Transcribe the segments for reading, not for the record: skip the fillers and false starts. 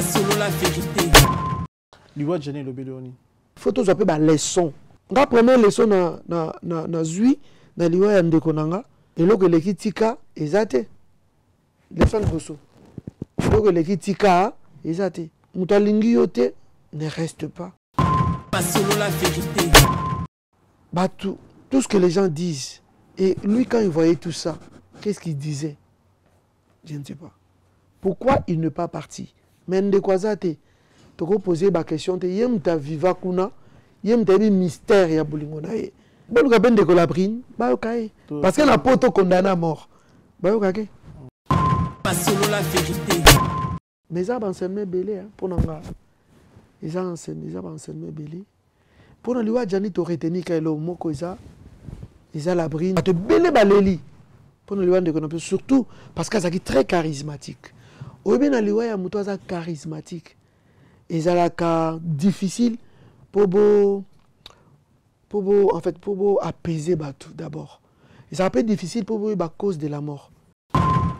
Pas selon la vérité. Liwa Djani le Béléoni. Faut tous appeler la leçon. La première leçon na zui na liwa ya ndeko nanga eloko eleki tika ezate. Leçon de bosso. Eloko eleki tika ezate. Muta lingi yote ne reste pas. Pas selon la vérité. Bah tout ce que les gens disent. Et lui quand il voyait tout ça, qu'est-ce qu'il disait? Je ne sais pas. Pourquoi il n'est pas parti? Mais ndeko azate. Tu peux poser la question, tu yem ta viva kuna, yem ta mystère ya bolingo na ye. Bon ka ben de la brine, ba okaye. Parce que la poto condamné à mort. Ba okaye. Pas selon la vérité. Mais ça enseignement belé hein pour nanga. Ils ont enseignement belé. Pour na liwa Djani to retenir ka lo moko isa. Isa la brine. Te belé baleli. Pour na liwa ndeko surtout parce que ça qui très charismatique. Ou bien na liwa ya muto za charismatique. Et ça là difficile pour apaiser tout d'abord. Et ça peut être difficile pour à cause de la mort.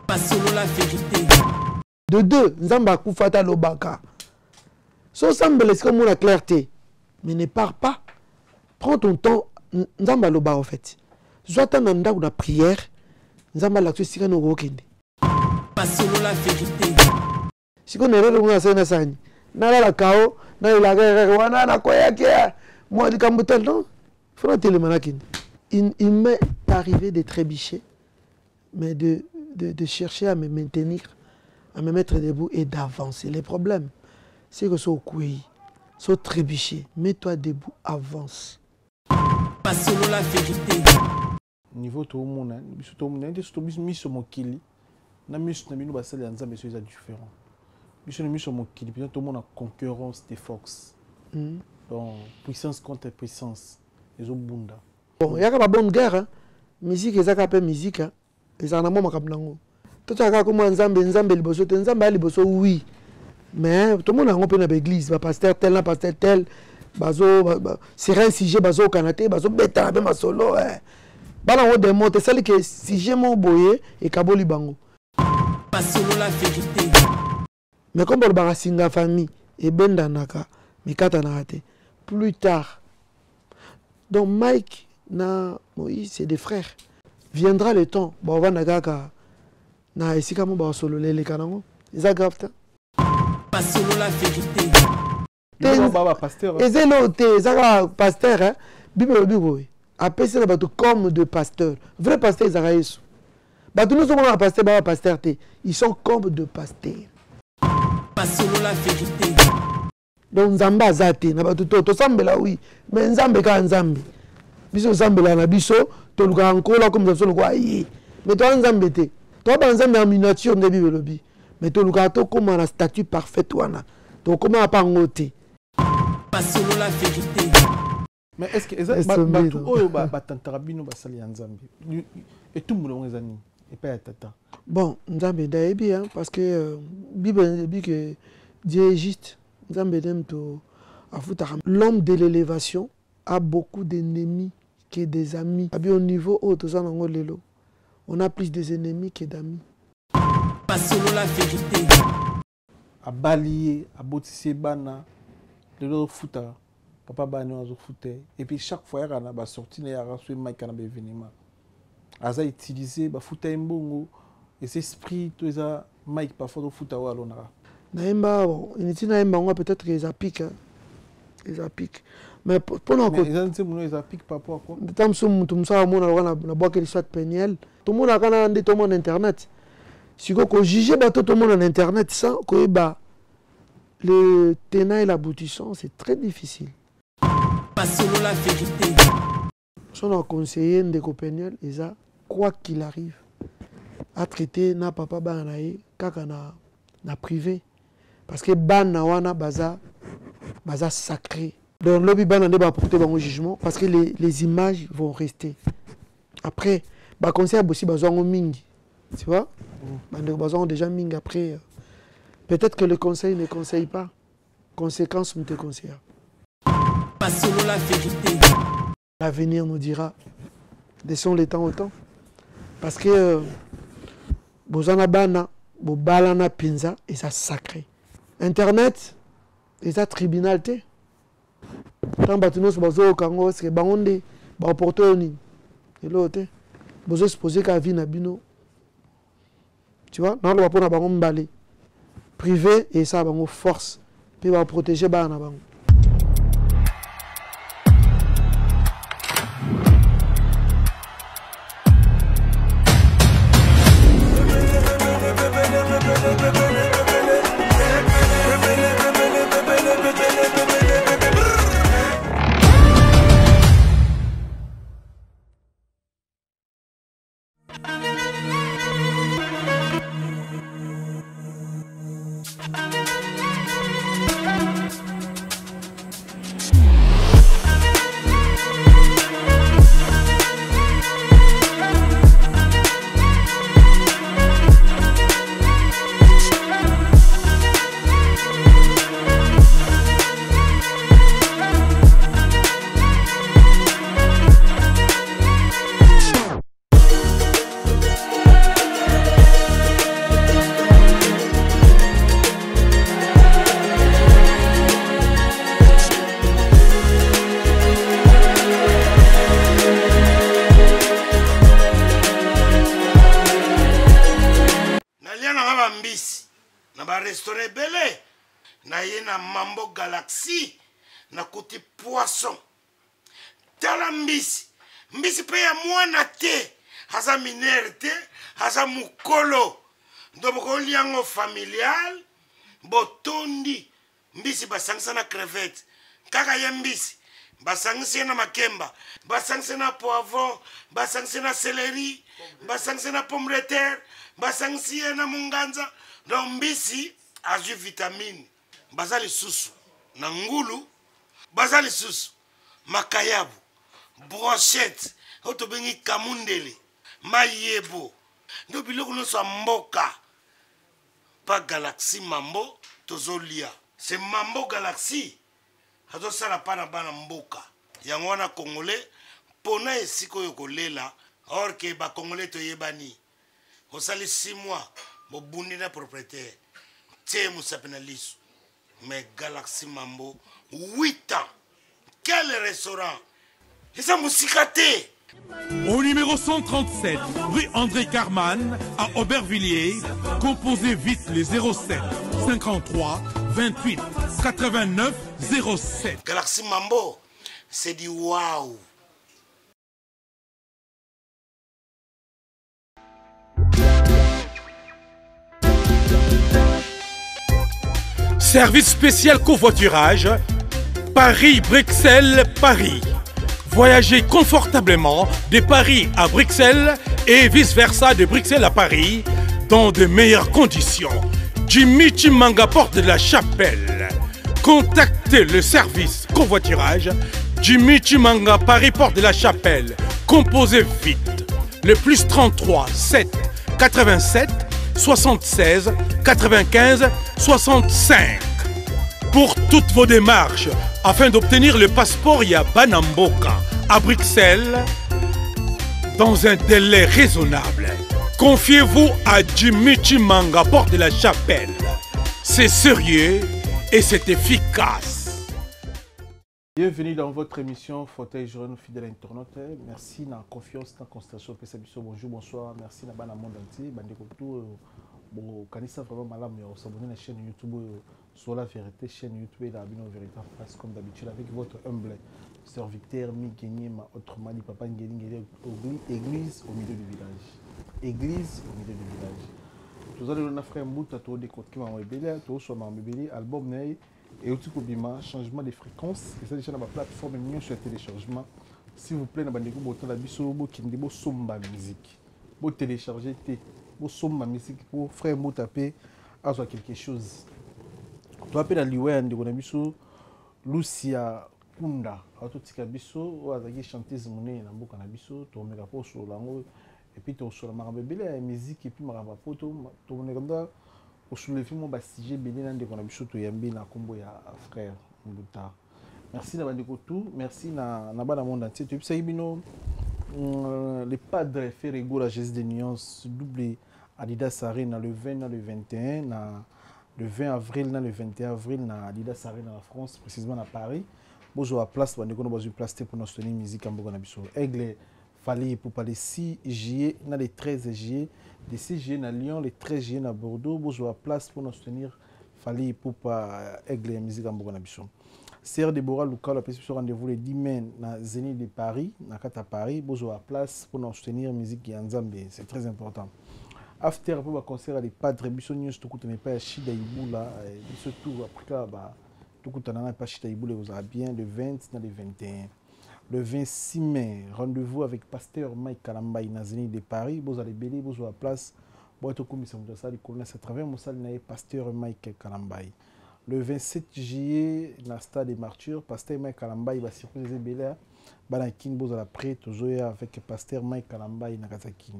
Pas selon la vérité. De deux, Nzamba Koufata Lobaka. So semble laisser comme la clarté, mais ne pars pas. Prends ton temps, Nzamba Loba en fait. Soit un anda ou la prière, Nzamba la tuer no rokende. Pas selon la vérité. Si on est là, on a nala la kao na la guerre wana na koya kia moi du kambutel non faut tellement il m'est arrivé de trébucher mais de chercher à me maintenir à me mettre debout et d'avancer. Les problèmes c'est que so couille so trébucher, mets-toi debout, avance. Pas selon la vérité. Niveau tout le monde biso tout le monde est mis mokili na mis na bino basali anza mais c'est différent. Biso mis sur mon kili, tout le monde a concurrence des forces. Donc puissance contre puissance. Les autres bunda. Bon, il y a pas bonne guerre hein. Musique et ça qu'appelle musique hein. Et ça n'a pas makablango. Tout ça comme nzambe liboso, nzambe liboso oui. Mais tout le monde a un peu dans l'église, ba pasteur tel, bazo c'est un sujet bazo kanaté, bazo beta ba solo hein. Bala on démonte celle que sujet mon boyé et kaboli bango. Pas selon la vérité. Mais comme on a une famille, et ben danaka, mais plus tard. Donc Mike, na Moïse, c'est des frères. Viendra le temps, on va na ici comme on solo les canons. Ils agravent. Pas selon la vérité. Pasteur. Et c'est l'autre, pasteur, hein. Bible bible. Après c'est le comme de pasteur. Vrai pasteur ils arrivent. Bah tous nous sommes un pasteur, ils sont comme de pasteur. Pas selon la vérité. Donc Nzamba azate na batu to sambela oui mais Nzambe ka Nzambe biso sambela na biso to luka nkola comme ça le quoi yi mais toi Nzambe te toi ba Nzambe en miniature de Bible lobi mais to luka to comme la statue parfaite wana to comment pas ngote. Pas selon la vérité. Mais est-ce que tout oyo ba tantara bino ba sali Nzambe et tout le monde ezani et pas tata. Bon, Nzambe daebi hein parce que Bible dit que Dieu est juste. L'homme de l'élévation a beaucoup d'ennemis que des amis. Au niveau haut, on a plus des ennemis que d'amis. Pas selon la vérité. À balayer, à botisser bana, de l'autre fouta, papa bana a fouté. Et puis chaque fois il y a sorti il y a reçu Mike qui a événement. Aza utilisé ba fouta mbongo et c'est esprit tout ça Mike parfois fouta wa lonara. Naïmba, peut-être qu'ils appliquent. Hein. Ils appliquent. Mais pendant que. Ils appliquent par rapport à quoi? Tout le monde a un internet. Si vous jugez tout le monde en internet, ça, le tenant et l'aboutissant, c'est très difficile. Pas selon la vérité. Si on a conseillé de Copeniel, quoi qu'il arrive, à traiter na papa banaï, kaka na privé. Parce que bana wana baza sacré. Donc lobby bana ne va porter bon jugement parce que les images vont rester. Après, ba conseil aussi bazon mingi. Tu vois? Bande bazon déjà mingi après. Peut-être que le conseil ne conseille pas. Conséquence me te conseille. Pas selon la vérité. L'avenir nous dira. Laissons les temps au temps. Parce que bozana bana bo balana pinza et ça sacré. Internet, et ça tribunal. Tant que nous sommes Congo, c'est que opportunité. Et l'autre, vous exposez qu'à vie Nabino. Tu vois, non, on va pas balai privé et ça va force, puis va protéger bana bango. Restaurant belé na yena Mambo Galaxy na kuti poisson tala mbisi pe ya mwana te haza minere te haza mukolo ndoboko liango familial botondi mbisi basangisa na crevette kaka ya mbisi basangisa na makemba basangisa na poivron basangisa na céleri basangisa na pomme de terre basangisa na munganza donc mbisi azu vitamine bazali susu na ngulu bazali susu makayabu brochette oto bengi kamundele mayebo ndo biloko nyonso mboka pa Galaxy Mambo tozolia c'est Mambo Galaxy azosala pa na bana mboka yango wana congolais pona esika oyo kolela or ke ba congolais toyebani osali 6 mois bobundi na propriétaire tie musapena liso mais Galaxy Mambo 8 ans quel restaurant et ça musicate. Au numéro 137 rue André Carman à Aubervilliers, composez vite les 07 53 28 89 07. Galaxy Mambo c'est du waouh. Service spécial covoiturage, Paris-Bruxelles-Paris. Voyagez confortablement de Paris à Bruxelles et vice-versa de Bruxelles à Paris dans de meilleures conditions. Jimmy Chimanga, porte de la Chapelle. Contactez le service covoiturage Jimmy Chimanga, Paris, porte de la Chapelle. Composez vite. Le plus 33 7 87 76 95 65. Pour toutes vos démarches, afin d'obtenir le passeport Yabanamboka à Bruxelles, dans un délai raisonnable, confiez-vous à Jimmy Chimanga, porte de la Chapelle. C'est sérieux et c'est efficace. Bienvenue dans votre émission Fauteuil Jeune, fidèle internaute. Merci de la confiance, de la constatation. Bonjour, bonsoir. Merci de la monde entier. Bon, Kanissa vraiment malade, mais on s'abonne à la chaîne YouTube sur la vérité, chaîne YouTube et la vérité face comme d'habitude avec votre humble serviteur Migeni, autrement dit Papa Ngeni, église au milieu du village. Église au milieu du village. Tout à l'heure, on a fait un bout à tout décoder qui m'a embellé, tout sur ma embellé, album Ney et aussi Kobima, changement de fréquence. Et ça déjà dans ma plateforme mieux sur téléchargement. S'il vous plaît, n'abandonnez pas votre biso, qui ne somba musique. Vous téléchargez pour somma musique pour frère mot taper à soit quelque chose. Tu appelles à l'Iwen de Gonabiso, Lucia Kunda, à tout ce cabiso, ou à la chanteuse monnaie dans beaucoup d'habisso, tu mets la peau sur l'angle, et puis tu sur la marabelle, la musique, et puis maraba photo, tu mets comme ça, au soulever mon bastigé, bénin de Gonabiso, tu yambi na combo ya frère Mbuta. Merci d'avoir dit tout, merci na bas dans le monde entier. Tu sais, les padres Ferrego, la geste des nuances, doublé Adidas Arena le 20 le 21, le 20 avril, le 21 avril, na Adidas Arena en France, précisément à Paris. Bonjour à place, on a une place pour nous soutenir musique en Bourgogne-Bissau. Aigle, fallait pour parler 6 juillet, na les 13 juillet, les 6 juillet à Lyon, les 13 juillet à Bordeaux. Bonjour à place pour nous soutenir fallait pour pas Aigle musique en Bourgogne-Bissau. Serre Déborah Luca, la personne rendez-vous le 10 mai na Zénith de Paris, na Kata Paris. Bonjour à place pour nous soutenir musique en Zambie, c'est très important. After pour le concert des Padres, Bissau News, tout le monde pas Chida Iboula, surtout après là, tout le monde pas Chida Iboula, vous avez bien le 20 et le 21. Le 26 mai, rendez-vous avec Pasteur Mike Kalambay na Zénith de Paris. Vous allez béler, vous avez place. Vous tout comme ça, vous allez connaître à travers mon salle Pasteur Mike Kalambay. Le 27 juillet, dans le stade des Martyrs, Pasteur Mike Kalambay va circuler Béla. Banakin, vous allez prêt, toujours avec Pasteur Mike Kalambay na Kazakin.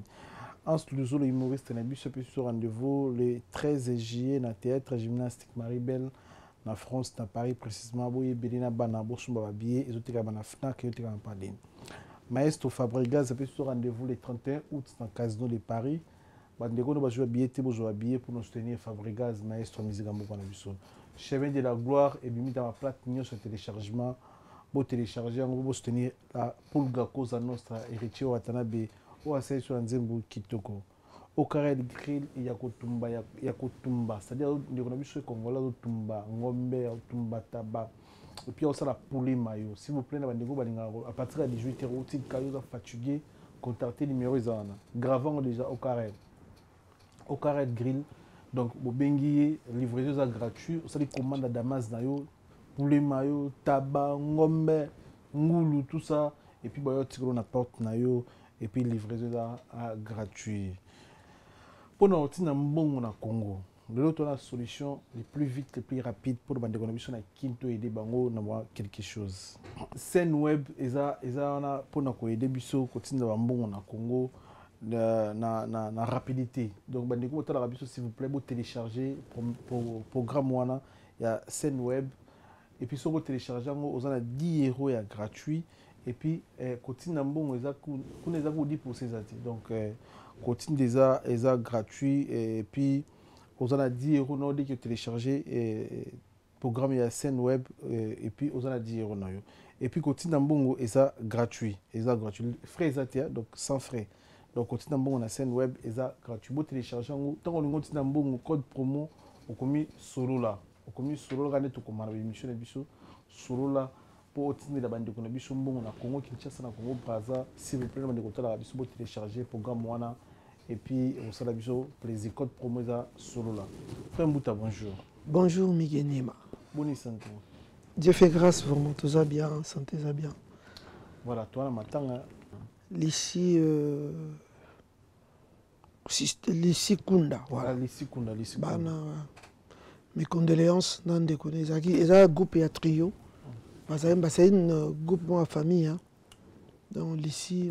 Ensuite, le humoriste n'a plus ce rendez-vous le 13 juillet dans le théâtre gymnastique Maribel, en France, dans Paris précisément. Boye Belina Bana, Bossumba Babié, et autres Bana Fnac, et autres Bana Maestro Fabregas a plus ce rendez-vous le 31 août dans le Casino de Paris. Bandego va jouer billet pour nous soutenir Fabregas, Maestro Musique en Bourgogne-Bissau. Chemin de la gloire et mis dans ma plate mignon sur téléchargement. Pour télécharger, on va soutenir la Pulga Cosa Nostra, héritier Watanabe. Ou à sur un zembo kitoko au carré de grill et yakotumba c'est-à-dire on a vu ce congolais tumba ngombe tumba tabac et puis on a la poulet mayo s'il vous plaît à partir de 18h au titre caillou fatigué contactez numéro izana gravant déjà au carré de grill donc au bengi livraison gratuit on a commande à Damas nayo poulet mayo tabac ngombe ngoulou tout ça et puis bah on a porte nayo et puis livraison gratuit. Pour nous, on a un Congo. L'autre la solution les plus vite, les plus rapide pour les économistes à Kinto aider bango d'avoir quelque chose. Scène web, pour nous aider biso continue d'avoir bon na Congo na rapidité. Donc bandeko la biso s'il vous plaît, vous télécharger pour programme wana il y a scène web et puis si vous téléchargez on a 10 € et gratuit. Et puis, continue bon, on les a dit pour ces articles. Donc, continue déjà, gratuit. Et puis, on a 10 € non, dès que télécharger le programme, il y a scène web. Et puis, on a 10 €. Et puis, continue bon, et ça gratuit. Frais, donc sans frais. Donc, continue bon, on a scène web, et ça gratuit. Vous téléchargez, tant qu'on continue bon, code promo, on commis solo là. On commis solo là, on a une émission de solo là. Pour obtenir la bande de connexion, on a Congo Kinshasa, Congo Brazza. S'il vous plaît, on a télécharger le programme Wana et puis on a plaisir code promo solo là. Frère Mbouta, bonjour. Bonjour Miguenima. Bonne santé. Dieu fait grâce vraiment, tout ça bien, santé ça bien. Voilà, toi, le matin. L'ici Kunda. Voilà. L'ici Kunda. Mes condoléances, non déconner. Il y a un groupe et un trio. C'est une groupe de famille. Hein. Donc, ici,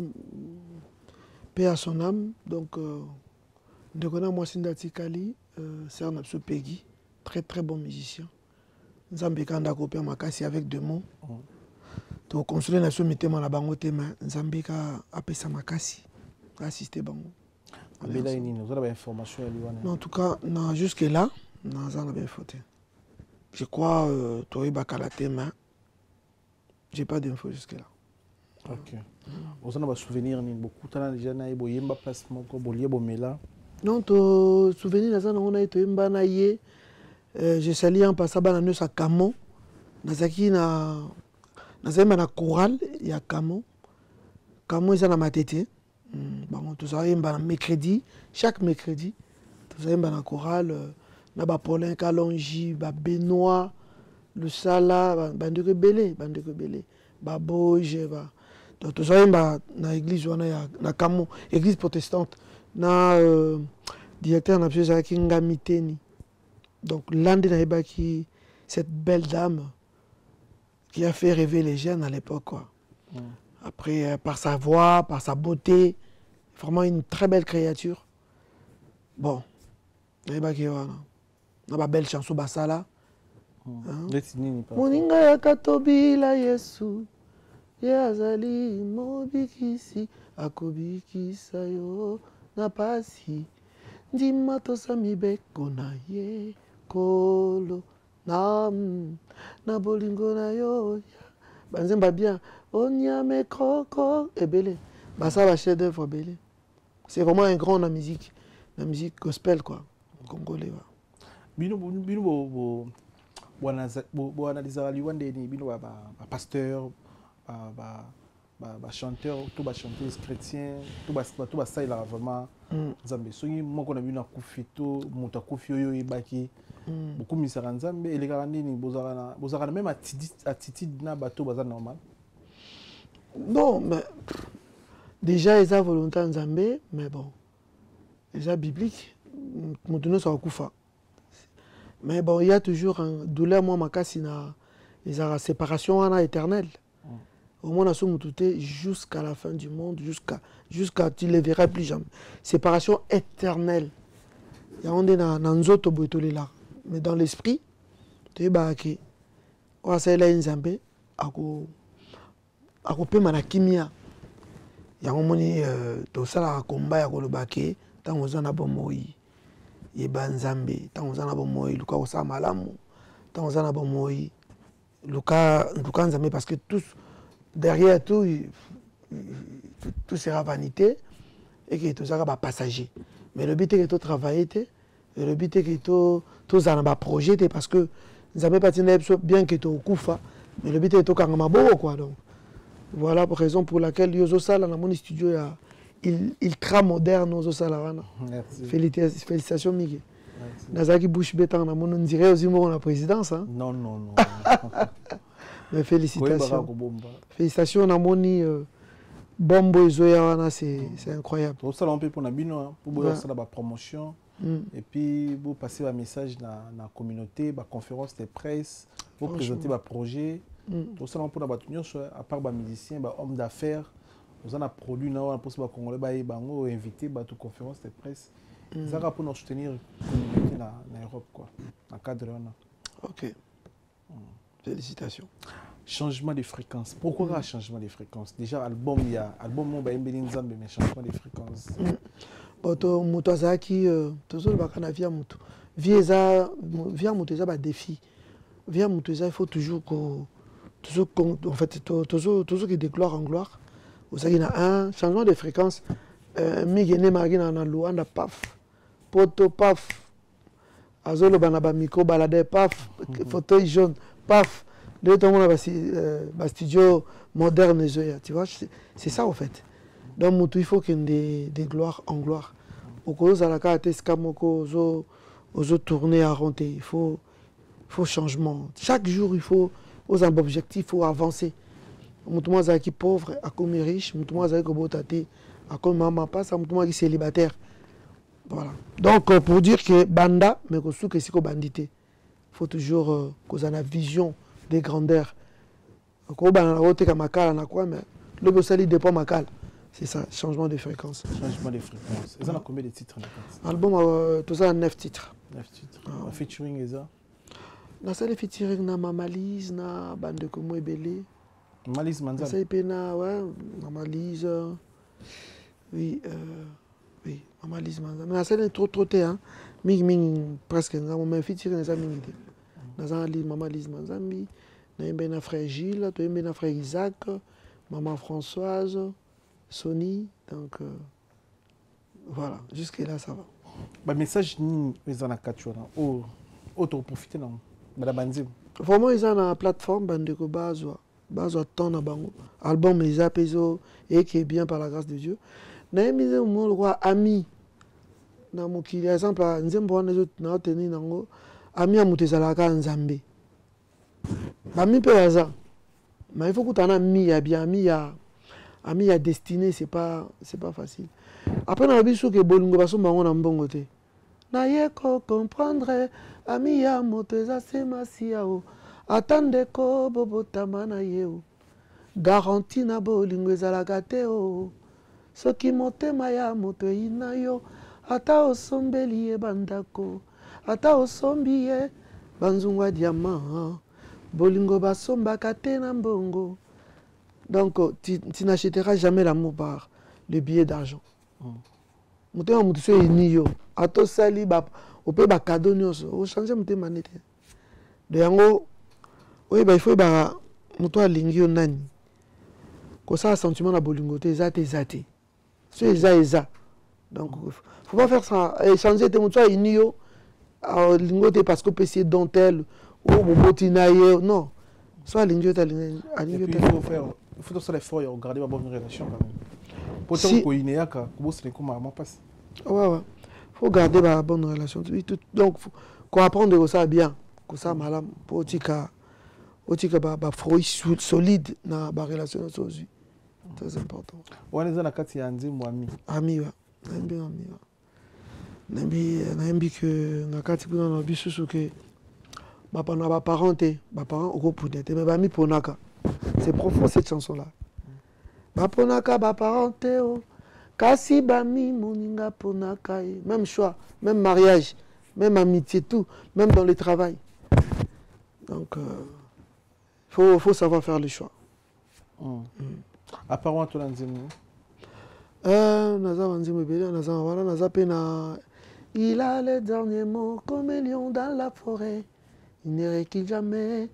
paix à son âme. Donc, nous connaissons Moissinda Tikali, c'est un absolu Peggy, très très bon musicien. Nous avons un copié à Makassi avec deux mots. Donc, consuler la nation mettait la bango tema. Nous avons appelé ça Makassi, assister bango. En tout cas, jusque là, nous avons bien fauté. Je crois que tu as eu tema. J'ai pas d'infos jusque-là. Ok. Vous avez des souvenirs, beaucoup de gens déjà eu des placements, non, tu souvenir, on a été un je salue en passant à nous à Camon. Nazaki na chorale, il y a Camon. Camon, ils ont ma tête. Bon, tout ça, mercredi, chaque mercredi, tout ça, il y a une chorale. Il y a Paulin Kalonji, Benoît. Le Sala, bande rebelle, Baboje, donc tout ça, dans l'église, na Camon, église protestante, na directeur na monsieur Kinga Miteni. Donc l'ande na qui cette belle dame qui a fait rêver les jeunes à l'époque quoi. Après par sa voix, par sa beauté, vraiment une très belle créature. Bon, na qui na belle chanson basala. Moninga ya katobila Yesu yazali mobikisi akobikisa yo na pasi ndima tosa mibeko na ye ekolo na bolingo na yo banzemba bien onyame kroko ebele basa ba chef d'œuvre belé. C'est vraiment un grand en musique gospel quoi congolais wa. Bino bo analyser liwande ni bino ba pasteur ba chanteur tout ba chanteuse chrétien tout ba ça il a vraiment nzambe soki moko na bino akufito moto akufi oyo ebaki beaucoup misara nzambe elekaka nini bozaka na même attitude na bato baza normal. Non mais déjà ils ont volonté nzambe mais bon déjà biblique moto no sa kufa. Mais bon, il y a toujours un douleur, moi, makasi na la séparation wana éternelle. Au moins, on a tout jusqu'à la fin du monde, jusqu'à tu ne les verras plus jamais. Séparation éternelle. Il y a un nzoto boitolé là. Mais dans l'esprit, tu es baké. On a ça là nzambe, ako pe manakimia. Il y a un moment tout ça là combat ya ko le baké, tant on a bon moi. Yeba nzambe tanzana bomoi luka osala malamu tanzana bomoi luka nzambe parce que tous derrière tout sera vanité et que tout ça va passager mais le but est que tu travailles le but est que tu zana ba projet parce que nzambe patina bien que tu okufa mais le but est que tu kangama bo quoi donc voilà pour raison pour laquelle yozo sala na mon studio ya ultra moderne aux Salawana. Merci. Félicitations Miguel. Nazaki Bush Bétan, on dirait aux humours la présidence. Hein? Non. Mais félicitations. Félicitations Namoni Bombo Zoyawana, c'est incroyable. Pour ça on peut pour Nabino pour faire la promotion et puis vous passer un message dans la communauté, la conférence de presse, vous présenter le projet. Pour ça on peut à part les musiciens, les hommes d'affaires. Nous avons produit un Congolais bango invité à toute conférence de presse. Ça va pour nous soutenir la communauté en Europe quoi, dans le cadre. Ok. Félicitations. Changement de fréquence. Pourquoi un changement de fréquence? Déjà album il y a album on va Nzambe mais changement de fréquence. Boto muto azaki toujours bakana via muto. Via muto ça ba défi. Via muto ça il faut toujours en fait toujours qui de gloire en gloire. Vous avez un changement de fréquence. Migene marina na luanda paf. Poto paf. Azolo banaba micro balade paf. Fauteuil jaune paf. De tout le monde a studio moderne. Tu vois, c'est ça en fait. Donc il faut qu'il y ait des gloires en gloire. Au cas où ça la carte escamoko aux tourner à renter. Il faut changement. Chaque jour il faut aux objectifs, il faut avancer. Moutouma zaki pauvre, à comme riche, moutouma zaki botate, à comme maman passe, moutouma qui célibataire. Voilà. Donc pour dire que banda, mais que sous que c'est bandité, faut toujours qu'on ait la vision des grandeurs. Qu'on a roté comme makala na quoi, mais le bossali dépend makala. C'est ça, changement de fréquence. Changement de fréquence. Et ça a combien de titres? Album, tout ça 9 titres. 9 titres. Featuring et ça? Na ça les featuring na Mamalise, na bande comme Ebele. Mamalise Manzam. Ça y ouais, Mamalise. Oui, Mamalise Manzam. Mais ça c'est trop hein. Ming presque nga mais featuring ça ming. Na ça ali Mamalise Manzambi, na frère Gilles, to na frère Isaac, maman Françoise, Sony, donc voilà, jusque là ça va. Bah message ni ils en a quatre auto profiter non. Vraiment ils ont la plateforme bandeko bazwa tant na bango album les apaiso et qui est bien par la grâce de Dieu na mise mon roi ami na mokili exemple nzembo wana zo na tenir nango ami ya mutezala ka nzambe ba mi pe yaza mais il faut que tu en ami ya bien ami ya destiné c'est pas facile après na biso ke bolingo baso bango na mbongo te na yeko comprendre ami ya moteza sema siao attende ko bobotama na yeo garanti na bolingo ezalaka te o soki motema ya moto ina yo ata osombeli ye bandako ata osombi ye banzungwa diamant bolingo basombaka te na mbongo donc tu n'achèteras jamais l'amour par le billet d'argent motema moto so ini yo ato sali ba au peut ba cadeau nyonso au changer motema nete de yango oui il faut ba moto alingi yo nani ko ça sentiment na bolingo te ezate so eza donc faut pas faire ça échanger te moto ini yo lingo te parce que PC dentelle ou bobotina ye non soit alingi yo ta alingi il faut faire l'effort et regarder ma bonne relation quand même pour si ko inéaka ko c'est comme maman passe ouais faut garder la bonne relation donc faut apprendre que ça bien que ça malam pour tika ba fruit solide na ba relation sozi très important on est dans la kati ya nzimu ami wa nambi que na kati kuna na bisusu ke ba pana ba parenté ba parents au peut-être mais ba mi ponaka c'est profond cette chanson là ba ponaka ba parenté kasi bami moninga ponaka même choix même mariage même amitié tout même dans le travail donc faut savoir faire le choix apparemment toi nzimu naza nzimu bele naza wala naza pena il a les derniers mots comme un lion dans la forêt il ne recule jamais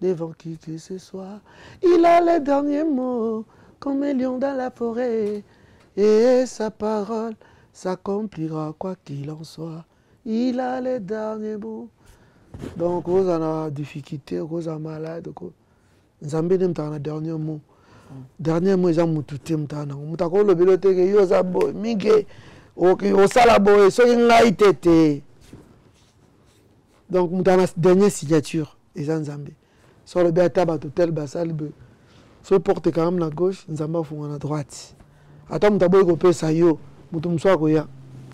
devant qui que ce soit il a les derniers mots comme un lion dans la forêt et sa parole s'accomplira quoi qu'il en soit. Il a les derniers mots. Donc, vous avez des difficultés, vous avez malade. Vous avez des derniers mots. Dernier mot, ils ont tout le temps. Vous avez le bibliothèque, vous avez migé. Vous avez été. Donc, vous avez la dernière signature. Ils ont Zambé. Sur le béata, tel basal. Sur le porte quand même la gauche, nous avons la droite. Attends, tu as beau que ça yo, tu me sois koya.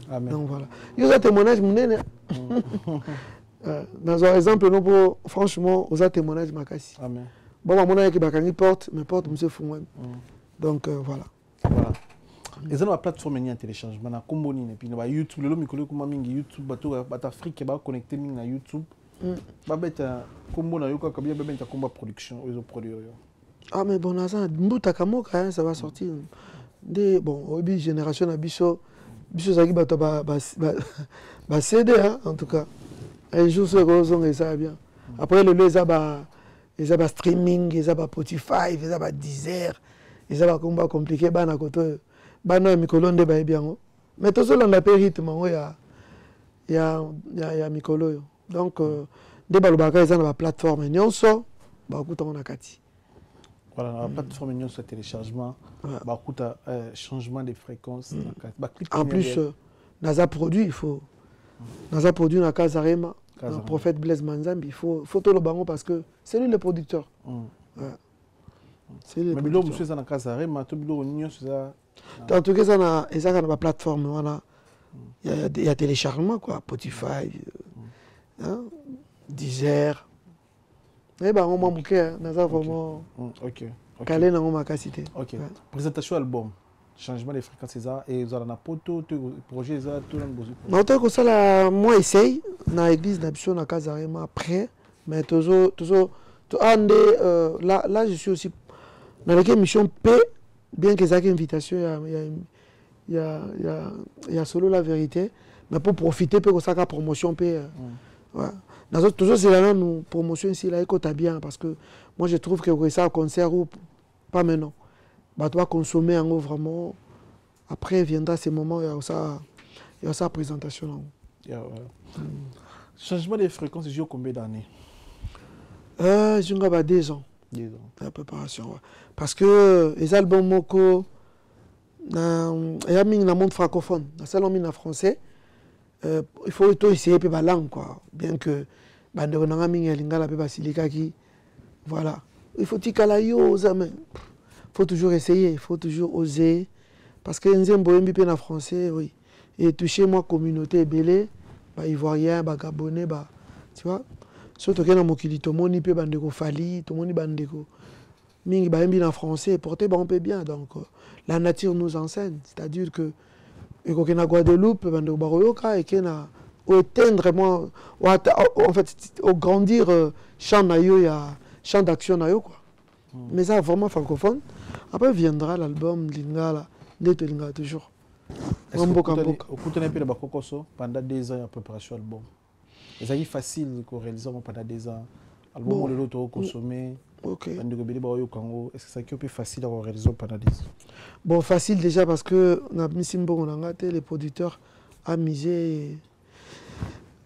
Donc voilà. Il y a témoignage munene. Dans un exemple non pour franchement, aux témoignage makasi. Amen. Bon mon aïe qui bakangi porte, mais porte monsieur fungwen. Donc voilà. Voilà. Et ça la plateforme ni en téléchargement na komboni et puis na YouTube le mikolo kuma mingi YouTube bato bata Afrique ba connecter mingi na YouTube. Ba beta kombo na yoka kabia ba beta komba production ils produire. Ah mais bon ça mbuta kamoka ça va sortir. Bon, au début, génération à Bisso Zagi ba CD, en tout cas. Un jour, ce que et ça bien. Après, le les a streaming, les a Spotify, les a Deezer, les a combat compliqué, ban à côté, ban à Mikolo de bien. Mais tout seul, on a pas rythme, il y a Mikolo. Donc, des balobaka, ils ont la plateforme, et on sort, bah, écoute, on a Kati. Voilà, la plateforme union sur téléchargement, changement de fréquences. En plus, dans un produit, il faut. Dans un produit, dans la Kazarema, le prophète Blaise Manzambi, il faut tout le bango parce que c'est lui le producteur. C'est lui le producteur. Mais dans la Kazarema, tout le union sur ça. En tout cas, ça a la plateforme. Voilà. Il y a téléchargement, quoi. Spotify, Deezer. Eh ben, on m'a manqué, on a vraiment calé dans ma capacité. Ok. Présentation album, changement des fréquences, et vous avez un poteau, projet, tout le monde. En tant que ça, moi, j'essaye, dans l'église, dans la Kazarema, après, mais toujours, là, je suis aussi dans la mission P, bien que ça ait une invitation, il y a solo la vérité, mais pour profiter, pour que ça ait promotion P. Ouais. Toujours, c'est la même promotion ici, là, écoute bien, parce que moi, je trouve que ça, concert ou pas maintenant. Bah, tu vas consommer en haut vraiment. Après, viendra ces moments, il y a sa présentation. Changement de fréquence, c'est combien d'années? Je vais 2 ans. 2 ans. La préparation, ouais. Parce que les albums Moko, il y a mis dans le monde francophone, dans le salon mis en français. Il faut essayer la langue, quoi. Bien que voilà. Il faut toujours essayer, il faut toujours oser. Parce que nous avons en français, oui. Et toucher moi communauté belé, ivoirien, gabonais, tu vois. Surtout que dans mon kili, tout le monde peut bandeko fali, tout le monde bandeko. Mingi en français, porter on peut bien. Donc la nature nous enseigne, c'est-à-dire que et qu'on a Guadeloupe, bandeko baroyoka et qu'on a éteindre moi en fait au grandir champ nayo ya champ d'action nayo quoi. Mais ça vraiment francophone. Après viendra l'album Lingala, Neto Lingala toujours. Est-ce Mboka que mboka. au cours de la Kokoso pendant 2 ans en préparation album. Est-ce que facile de réaliser pendant 2 ans album Bon. ou l'autre consommer. Ok. Est-ce que ça est facile à réaliser pendant 10 ans? Bon, facile déjà parce que les producteurs a misé.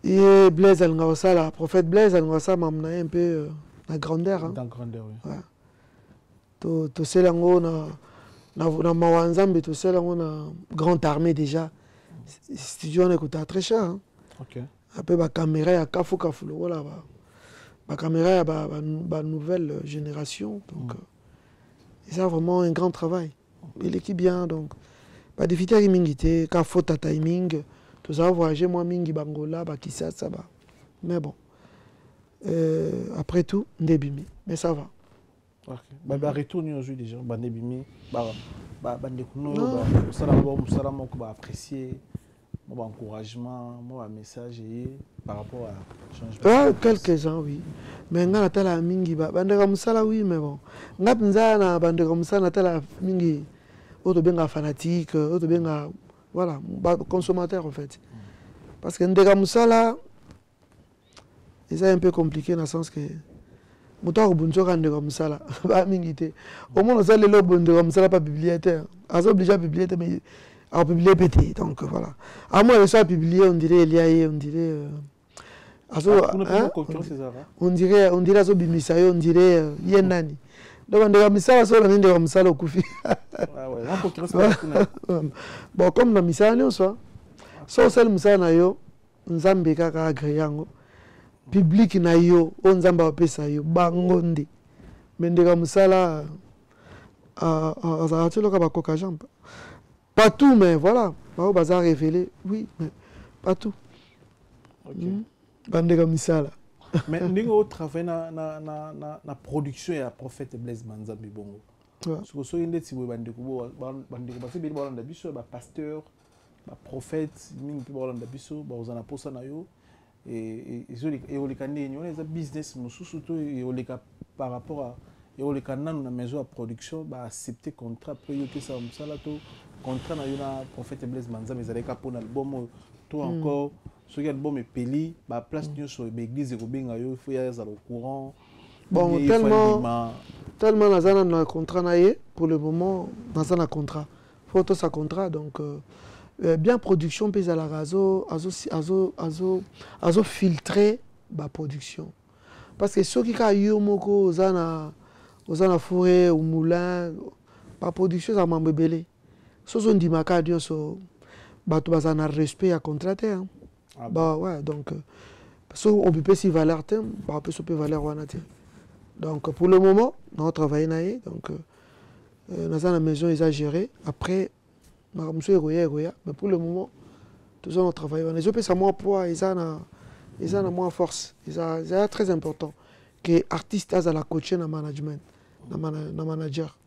Et Blaise Alngawasa, la prophète Blaise Alngawasa m'a amené un peu la grandeur. Hein. Dans grandeur, oui. Ouais. To selango na mawanzambe to selango na grande armée déjà. Studio on écoute très cher. Hein. Ok. Après ba caméra ya kafu kafu voilà ba caméra ya ba nouvelle génération donc c'est vraiment un grand travail. Et l'équipe bien donc ba difficulté mingité ka faute timing. Tout ça voyager moi mingi bangola ba Kisasa ba. Mais bon. Après tout ndebimi mais ça va. OK. Ba retourner aujourd'hui déjà ba ndebimi ba ndekuno ba sala moko ba apprécier mon encouragement, mon message par rapport à changement. Quelques-uns oui. Mais nga natala mingi ba bandeka musala oui mais bon. Nga pinzana bandeka musala natala mingi auto benga fanatique, auto benga voilà, consommateur en fait. Parce que ndeka musala c'est un peu compliqué dans le sens que muto bunzo ka ndeka musala ba mingité. Au moins ça le lobo ndeka musala pas bibliothèque. Azo obligé bibliothèque mais à publier pété donc voilà. À moi le soit publié on dirait Eliaye, on dirait on dirait azo bimisayo, on dirait yenani. Donc ndeka musala so na ndeka musala okufi. Ah ouais, bon comme na misala on soit so sel musala na yo nzambe kaka agréyango public na yo on nzamba opesa yo bangonde mendeka musala a loka ba coca jambe pas tout mais voilà ba bazar révélé oui mais pas tout. OK. Bandeka musala mais ndingo travail na production ya prophète Blaise Manzambi bongo. Parce que so inde ti bandeko ba se bi ba landa biso ba pasteur ba prophète mingi ba landa biso ba ozana posa na yo et oleka ndeni on est business mosusu to et oleka par rapport à et oleka nanu na maison de production ba accepter contrat pour yo que ça musala to contrat na yo na prophète Blaise Manzambi ezaleka pour album to encore ce qui album est peli ba place nyonso l'église ekobenga yo il faut ya za au courant. Bon tellement nazana na contrat na ye pour le moment nazana contrat photo sa contrat donc bien production pèse à la razo azo filtrer ba production parce que ceux qui ka yo moko ozana forêt ou moulin ba production ça m'embelé so zo ndimaka dio so bato bazana respect à contrater hein. Bah ouais donc so on peut si valeur tem ba peut so peut valeur wana te. Donc pour le moment on travaille naé donc dans la maison exagérée après mais pour le moment tout ça on travaille on est ça moins poids ils ont moins force c'est très important que artiste a la coaching na management na manager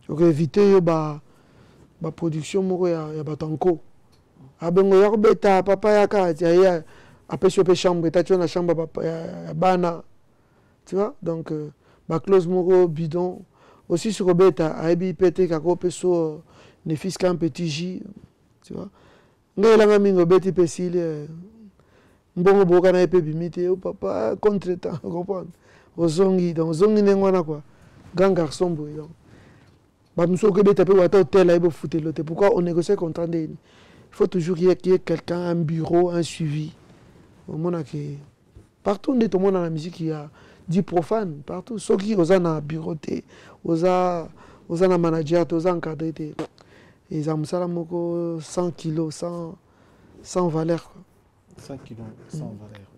donc éviter ba production moko ya batanko abengo ya beta papa ya ka ya après choper chambre ta tu na chambre papa ya bana tu vois donc ba close moko bidon aussi sur beta aibi pété kako peso ne fils qu'un petit J tu vois ngela ngamingo beti pesile mbongo boka na epe bimite o papa contre temps comprendre ozongi donc ozongi nengwana quoi grand garçon boy donc ba muso ke beta pe wata hôtel aibo fouter l'hôtel pourquoi on négocie contrat il faut toujours qu'il y ait quelqu'un un bureau un suivi au monde que partout où tout le monde dans la musique il y a dit profane partout ceux qui osent na bureau té osent na manager osent encadrer té ils ont ça moko 100 kilos sans valeur quoi. 100 kilos sans valeur.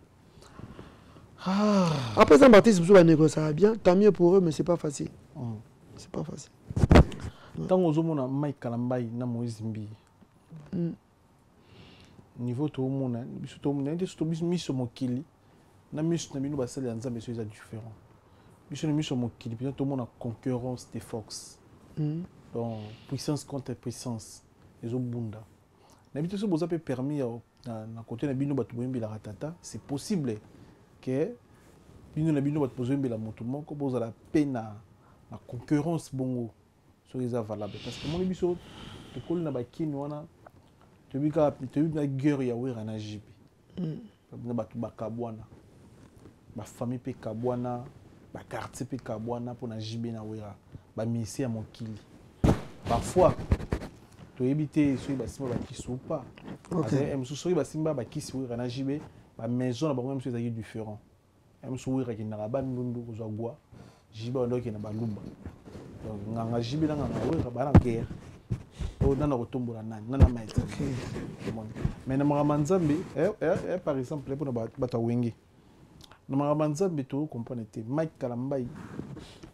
Après ça Baptiste vous va négocier bien tant mieux pour eux mais c'est pas facile. C'est pas facile. Tant aux hommes Mike Kalambai na Moïse Mbi. Niveau tout le monde biso tout le monde biso miso mokili na miso na bino basali ya nzambe so eza différent biso na miso mokili bien tout le monde a concurrence des forces donc puissance contre puissance les obunda na bito so boza pe permis na côté na bino batu boyembi la ratata c'est possible que bino na bino batu boyembi la moto moko boza la peine na concurrence bongo so eza valable parce que mon biso tokoli na bakini wana tobika guerre ya wera na jibe na bato bakabwana bafamille mpe kabwana bakartier mpe kabwana mpo na jibe na wera bamisie ya mokili parfois toyebi te soki basimba bakisi ou pas mosusu soki basimba bakisi wera na jibe bamaison na bango mosusu ezalaki différent mosusu wera akendaka bandundu kozwa gwa jibe bando akenda baluba donc nganga jibe na nganga wera bana guerre oyo nana kotombola nani nana maître mais na makambo nzambe par exemple mpona bato awenge na makambo nzambe tocomprendre te Mike Kalambai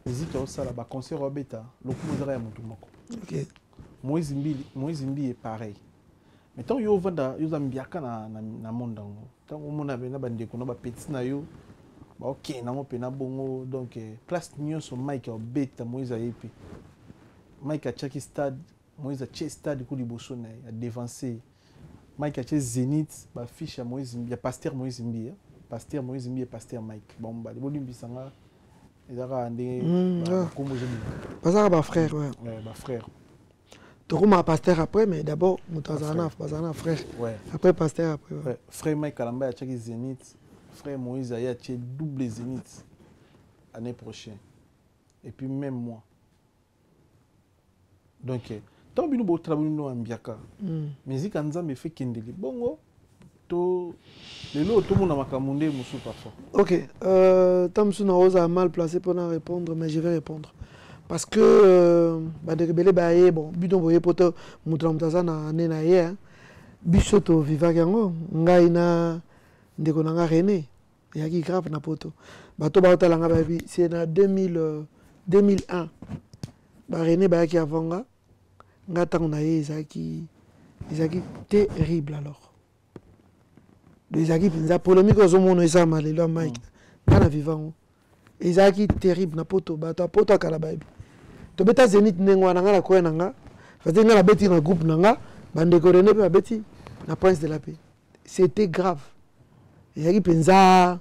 eziki aosala baconcert obeta lokumu ezaka ya motu moko Moïse Mbi est pareil mais tant yo ovanda yoza mbiaka na monde yango ntango omona na bandeko na bapeti na yo baokende nango mpe na bongo donc place nyonso Mike aobeta Moïse ayebi Mike atiaki stade Moïse atie stade ko liboso na ye adevancer Mike atie Zénith bafiche ya Moïse Mbi ya pasteur Moïse Mbi pasteur Moïse Mbi et pasteur Mike bomba bolimbisanga ezaka ndenge kombo jeni bazaka ba frère ouais ba frère tokoma pasteur après mais d'abord mutazana frère après pasteur après ouais frère Mike Kalamba atiaki Zénith frère Moïse a atie double Zénith année prochaine et puis même moi donc tant bino bo travailler no ambiaka musique nzambe fait kendeli bongo to lelo to mona makamunde musu parfois OK Tamsu na osa mal placé pour en répondre mais je vais répondre parce que ba de rebelle ba ye bon bidon boye poto mutramtaza na nena ye biso to vivaka yango ngai na ndeko na nga René yaki grave na poto bato ba otalanga ba bi c'est na 2001 ba René ba yaki avanga ngata on a ezaki terrible alors ezaki pinza polémique aux mono esa malelo Mike ngana vivant ezaki terrible na poto bato poto akala ba to beta Zénith ndengwa na ngala ko nanga faze ngala beti na groupe nanga bande ko René ba beti na Prince de la Paix c'était grave ezaki pinza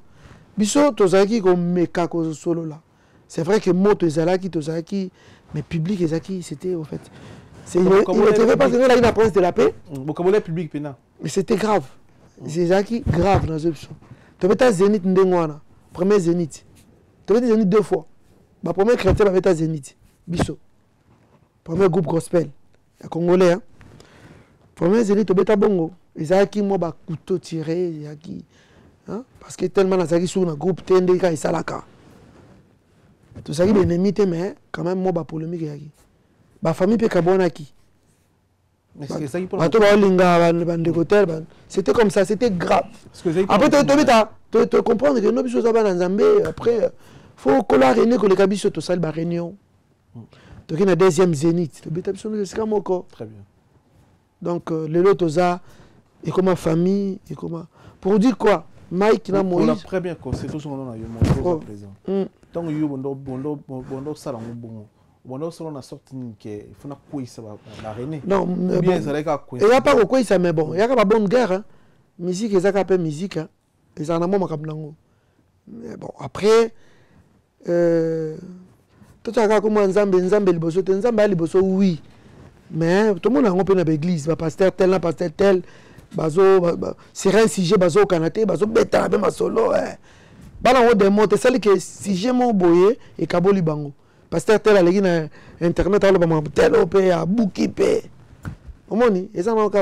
biso tozaki ko meka ko solo là c'est vrai que moto ezalaki tozaki mais public ezaki c'était au fait c'est il était pas que là il a Prince de la Paix vocabulaire public pena mais c'était grave c'est ça qui grave dans option tu beta Zénith ndengwana premier Zénith tu beta Zénith deux fois ba premier chrétien ba beta Zénith biso premier groupe gospel ya congolais hein premier Zénith tu beta bongo ezaki mo ba couteau tiré yaki hein parce que tellement nazaki sur un groupe tende ka isalaka tout ça qui est ennemi mais quand même mo ba polémique yaki ba famille pe kabonaki mais c'est ça qui pour bato ba linga bande hotel c'était comme ça c'était grave après tu comprendre que no biso za bana nzambe après faut kola René ko le kabiso to sal ba réunion to kina deuxième Zénith to beta biso no sika moko très bien donc les lotos za et comme famille et comme pour dire quoi Mike na Moïse la première concert tout son nom na yo mon présent tant yo bondo sala ngubongo bondo solo na sorti que il faut na kuisa ba René non bien ça ka kuisa il y a pas kuisa mais bon il y a pas bonne guerre hein musique ezaka pe musique hein ezana na moma kabnango mais bon après tout aka comme nzambe liboso te nzambe ali liboso oui mais tout le monde a ngopé na l'église ba pasteur tel bazo c'est un sujet bazo kanaté bazo beta be masolo bana wo démonter celle que sujet mon boyé et kaboli bango pasteur tel aleki na internet alo ba tel opé a boukipe omoni ezana ka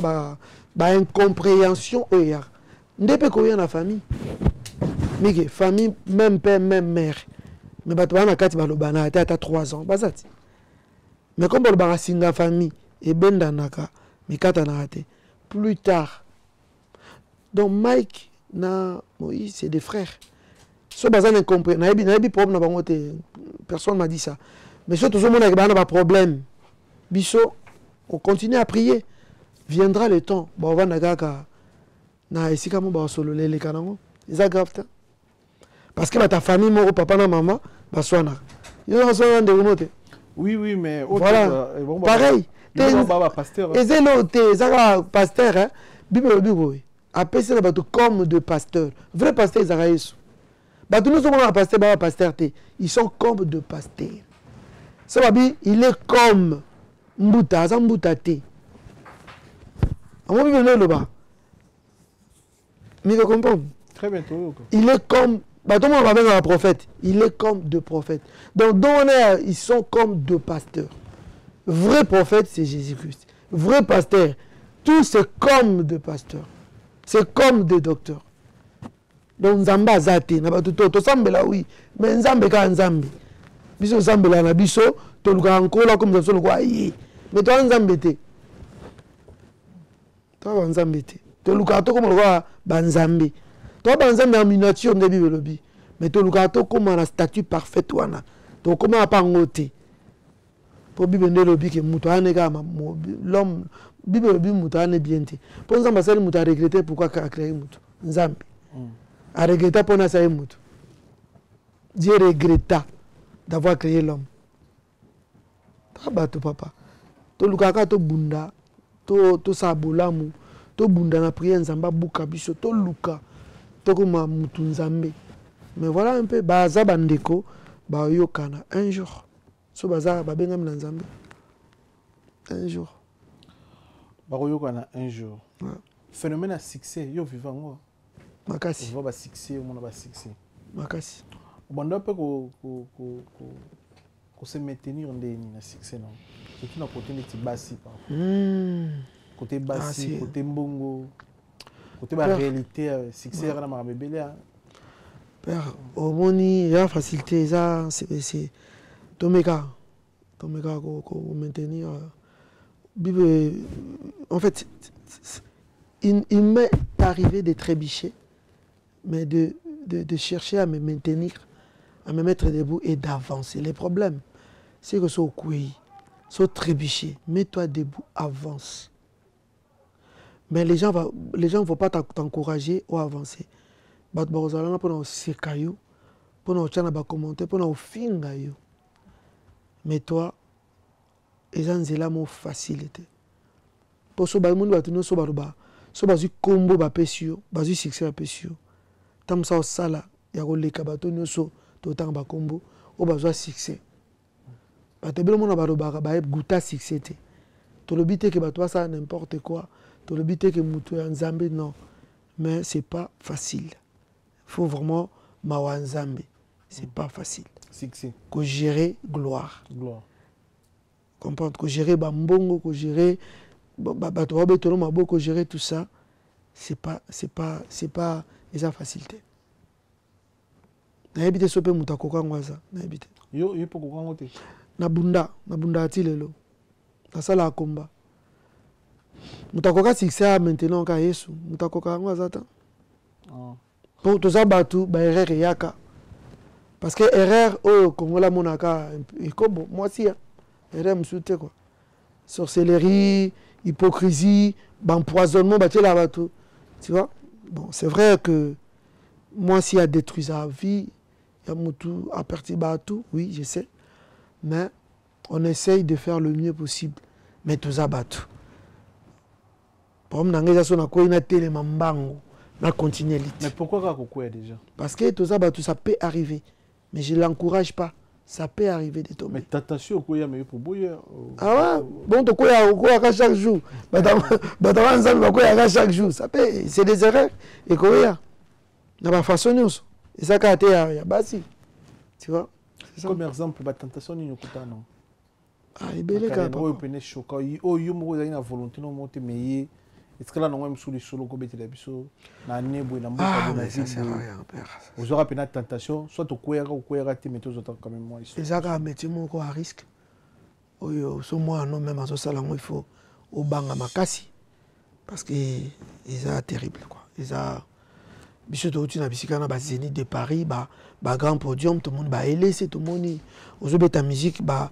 ba incompréhension oya ndepe ko ya na famille mike famille même père même mère mais bato bana kati balobana ata 3 ans bazati mais comme balobana singa famille et bendanaka mikata na ate plus tard donc Mike na Moïse c'est des frères so bazana incompris na ebi problème na bango te personne m'a dit ça mais surtout tout le monde a ba problème biso on continue à prier viendra le temps ba on va na kaka na esika mo ba solo lele kanango c'est grave parce que ta famille mon papa na maman ba soana ils ont soin de remonter oui mais voilà pareil et c'est l'autre ça pasteur hein bible bible appelle ça comme de pasteur vrai pasteur ça yesu bah tous nous sommes pasteur ils sont comme de pasteur ça va bien il est comme mbuta ça mbuta té Amo Bible le bas. Mais vous comprenez? Très bien, il est comme, bah, tout le monde va bien un prophète, il est comme deux prophètes. Donc, ils sont comme deux pasteurs. Vrai prophète, c'est Jésus-Christ. Vrai pasteur, tous c'est comme deux pasteurs. C'est comme des docteurs. Donc, Nzamba Zate, to sambela oui, mais Nzambe ka Nzambe. Biso sambela na biso, to luka ankola comme ça le yi. Mais toi Nzambe te. Toi Nzambe te. To luka to comme le roi Banzambe. Toi Banzambe en miniature de Bible lobi. Mais to luka to comme la statue parfaite wana. To comment pas ngote. Pour Bible de lobi que mutuane ka l'homme Bible lobi mutuane bien te. Pour Nzamba sel muta regretter pourquoi a créé mutu. Nzambe. A regretté pour ça mutu. Dieu regretta d'avoir créé l'homme. Tabato papa. To lukaka to bunda, to sabolamu, to bunda na prière Nzamba buka biso, to luka, to kuma mutu Nzambe. Mais voilà un peu, baza bandeko, ba yokana un jour. So baza babenga na Nzambe. Un jour. Ba yokana un jour. Ouais. Phénomène à succès, yo vivant moi. Makasi. On va succès, on va succès. Makasi. On doit pas se maintenir dans le succès non. C'est une côté de bassi par. Côté bassi, côté mbongo, côté la réalité succès na ma bébé. Père, au moni, il y a facilité ça c'est Tomeka ko maintenir Bible en fait il m'est arrivé de trébucher mais de chercher à me maintenir, à me mettre debout et d'avancer. Les problèmes, c'est que ce qui sont trébuchés, mets-toi debout, avance. Mais les gens ne vont pas t'encourager ou avancer. Pour nous cailloux, pour nous commenter, pour nous finir. Mais toi, ils ont une facilité. Pour ce monde, ils ont combo bapesio, bazu succès bapesio. Tam sa sala ya ko leka bato nyoso to tanga ba kombo o bazwa succès. Bato belo mona balo ba guta succès te. To le bité que bato ça n'importe quoi, to le bité que mutu ya Nzambe non. Mais c'est pas facile. Faut vraiment mawa Nzambe. C'est pas facile. Succès. Ko gérer gloire. Gloire. Comprendre ko gérer ba mbongo, ko gérer bato ba beto mabo, ko gérer tout ça. C'est pas eza facilité. Na habité sope mutakoka ngwaza, na habité. Yo poko kangote. Na bunda atilelo. Na sala komba. Mutakoka succès maintenant ka Yesu, mutakoka ngwaza ta. Pour tous abatu ba erreur yaka. Parce que erreur au Congola monaka comme moi si erreur msute quoi. Sorcellerie, hypocrisie, empoisonnement batela batu. Tu vois? Bon, c'est vrai que moi, s'il y a détruit sa vie, il y a tout à partir de tout, oui, je sais. Mais on essaye de faire le mieux possible. Mais tout ça bat tout. Pour moi, mais pourquoi quoi déjà? Parce que tout ça bat tout, ça peut arriver. Mais je ne l'encourage pas. Ça peut arriver de tomber. Mais t'attention au quoi mais pour bouillir. Ah ouais? Bon, tu quoi chaque jour. Chaque jour. Ça peut, c'est des erreurs. Et quoi? Il y a pas façon nous. Et ça quand il y a basi. Tu vois? Comme exemple, la tentation ni nokuta non. Ah, il est belle quand même. Oh, il choquant. Oh, il mo na volonté non monter mais est-ce que là non même sous le solo ko betela biso na nebo na mboka na ça sert à rien père. Vous aurez une tentation soit au courir ou courir mais tous autant quand même moi ici. Et ça quand métier mon à risque. Oh so moi non même à ça là il faut au banga makasi parce que ils a terrible quoi. Ils a biso to tu na bisika na ba Zénith de Paris ba grand podium tout le monde ba laisser tout le monde aux beta musique ba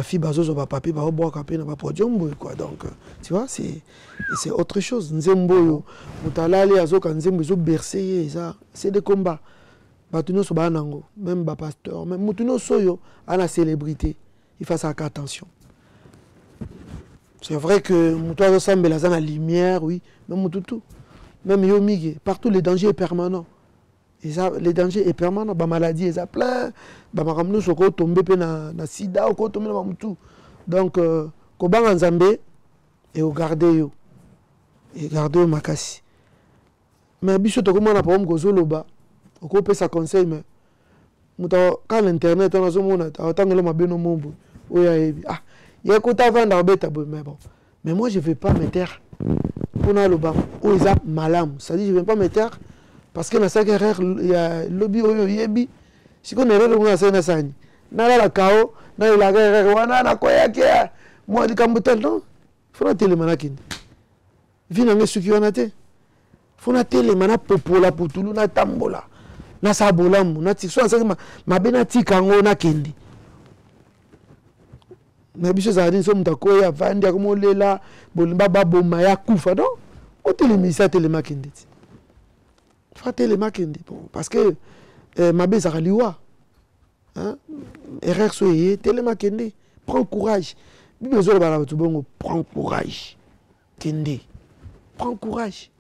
fille bazozo ba papier ba boire capé na ba podium quoi donc tu vois c'est autre chose nzembo yo mutalali azoka nzembo zo bercer ça c'est des combats batuno so ba nango même ba pasteur même mutuno soyo à la célébrité il faut ça attention. C'est vrai que muto ressemble à la lumière oui même mututu même Yomigi, partout le danger est permanent. Et ça, le danger est permanent. La maladie est plein. La maladie est tombée na sida ou tombée na tout. Donc, Koban Nzambe et au garder yo. et garder makasi mais biso to comment na problème ko zoloba ko pesa conseil mais muta quand l'internet on a zo mona atangelo mabeno mombo oya ebi ah ya ko ta vanda beta mais bon mais moi je vais pas me taire pour na loba o isa malam ça dit je vais pas me taire parce que na sa erreur il y a lobby oyo yebi si ko erreur ngona sa na sani na la kao na la erreur wana na ko yake moi di kambutel non faut na télé manakini vina ngesuki wana te faut na télé mana popola putulu na tambola na sabolamu na ti so asaka mabena tika ngo na kendi na biso za din so mutako ya vandi akomolela bolimba baboma ya kufa donc o télémisa télémakindi fa télémakindi bon parce que mabe za liwa hein erreur so yé télémakindi prends courage bibe zo ba la bongo prends courage kendi prends courage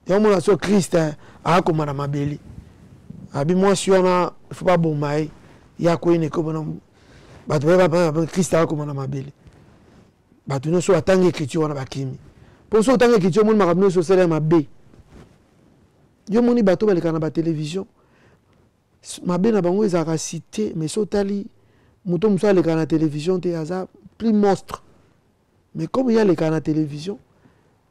ya mona so Christ a comme na mabeli abi moi si on a faut pas bon mai ya ko ine ko bona ba to ba Christ a comme na mabeli ba to no so atanga écriture na bakimi pour so atanga écriture mon makabno so sele mabe yo moni bato baleka na ba télévision mabe na bango ezaka cité mais so tali muto muso aleka na télévision te aza plus monstre mais comme il y a les canaux na télévision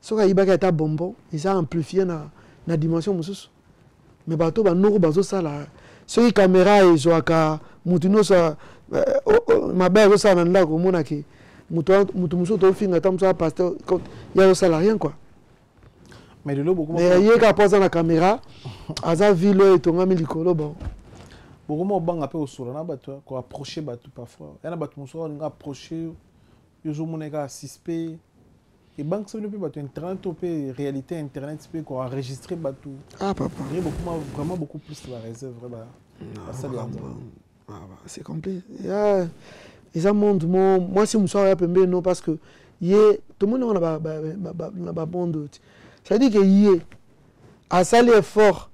so ka ibaka ta bonbon ils ont amplifié na dimension mususu mais bato ba noko bazo sala so ki caméra ezoaka mutu no sa mabe zo sala na ko mona ki mutu muso to finga tam so pasteur ya zo sala rien quoi mais de l'eau beaucoup mais il y a poser la caméra aza ville et tonga milikolo bon beaucoup mo banga pe osura na bato ko approcher bato parfois yana bato muso nga approcher yo zo moneka suspect et banque ça ne peut pas internet ou peut réalité internet peut quoi enregistrer bateau ah papa il y a beaucoup vraiment beaucoup plus de la réserve vraiment c'est complet ils a monde moi si me sois pembe non parce que yé tout le monde on a bon doute ça dit que yé a sali effort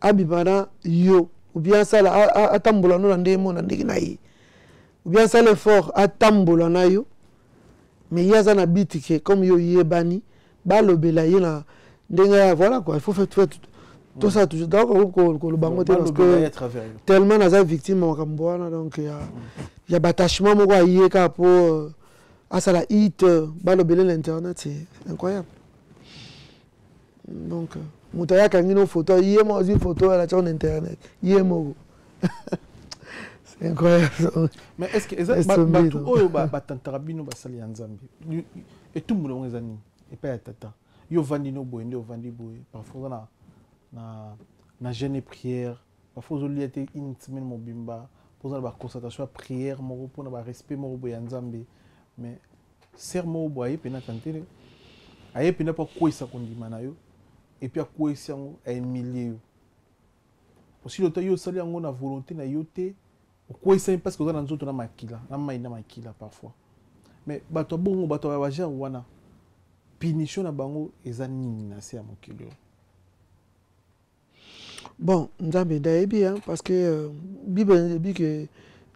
abibana yo ou bien ça la atambola no ndemo na ndiki na yi ou bien ça l'effort atambola na yo mais il y a un habit qui comme yo yebani balobela yena ndenga voilà quoi il faut faire tout ça toujours donc ko le bango te parce que tellement na victime makamboana donc il y a attachement moko yeka pour à ça la hit balobela l'internet c'est incroyable donc mutaya kangino photo yemo une photo à la sur internet yemo c'est incroyable. Mais est-ce que oyo batantara bino basali ya Nzambe et tout monde ngezani et pas tata yo vandi no boende yo vandi boye parfois na jeûne prière parfois zo liete une semaine mobimba pour la constatation prière moko pour na respect moko boye ya Nzambe mais sermo boye pena tantele aye pena pas koisa kondima na yo et puis akoisa ngo a humilier yo aussi le yo sali yango na volonté na yo te quoi c'est parce que dans autres na makila na maina makila parfois mais bato bongo bato ba ja wana punition na bango ezani na se ya mokilo bon Nzambe daebi hein parce que Bible dit que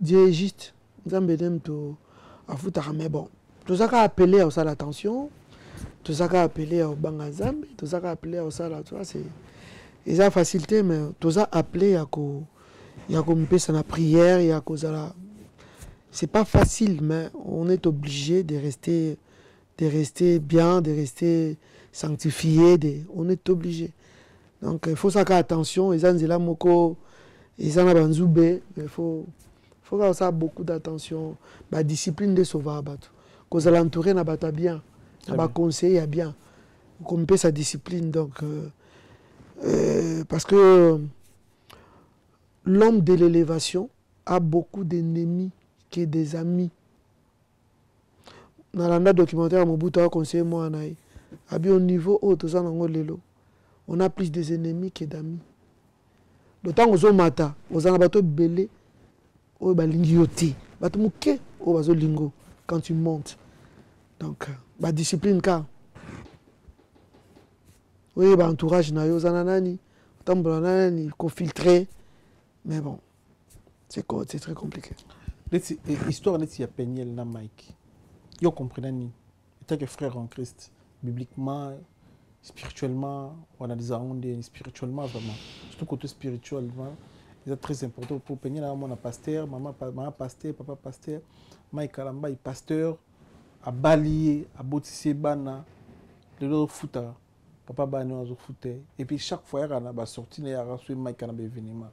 Dieu est juste Nzambe dem to afuta mais bon tout ça qu'a appelé à ça l'attention tout ça qu'a appelé au banga Nzambe tout ça qu'a appelé à ça là tu vois c'est ils a facilité mais tout ça appelé à ko il y a comme ça la prière, il y a cause là. C'est pas facile, mais on est obligé de rester bien, de rester sanctifié, on est obligé. Donc il faut ça faire attention, ils ont là moko, ils en a banzoubé, il faut avoir ça beaucoup d'attention, la discipline de sauver bateau. Cause l'entourer na bata bien, na ba conseiller bien. Comme sa discipline donc parce que l'homme de l'élévation a beaucoup d'ennemis que des amis. Dans le documentaire, Mobutu a conseillé moi à au niveau haut, on a plus d'ennemis que d'amis. D'autant que mata, aux anabato belé, au balingioté, batumouké, au bazolingo quand tu montes. Donc, la discipline car. Oui, entourage na yo zananani, tambolanani, qu'on filtrer. Mais bon, c'est très compliqué. L'histoire de Peniel na Mike. Yo comprenez ni. En tant que frère en Christ, bibliquement, spirituellement, on a des ondes spirituellement vraiment. Surtout côté spirituellement, c'est très important pour peigner là mon pasteur, maman pasteur, papa pasteur, Mike Kalamba est pasteur, à balayer, à bottisser bana, de leur fouta, papa bana à fouter. Et puis chaque fois il y a une sortie, il y a un Mike Kalamba événement.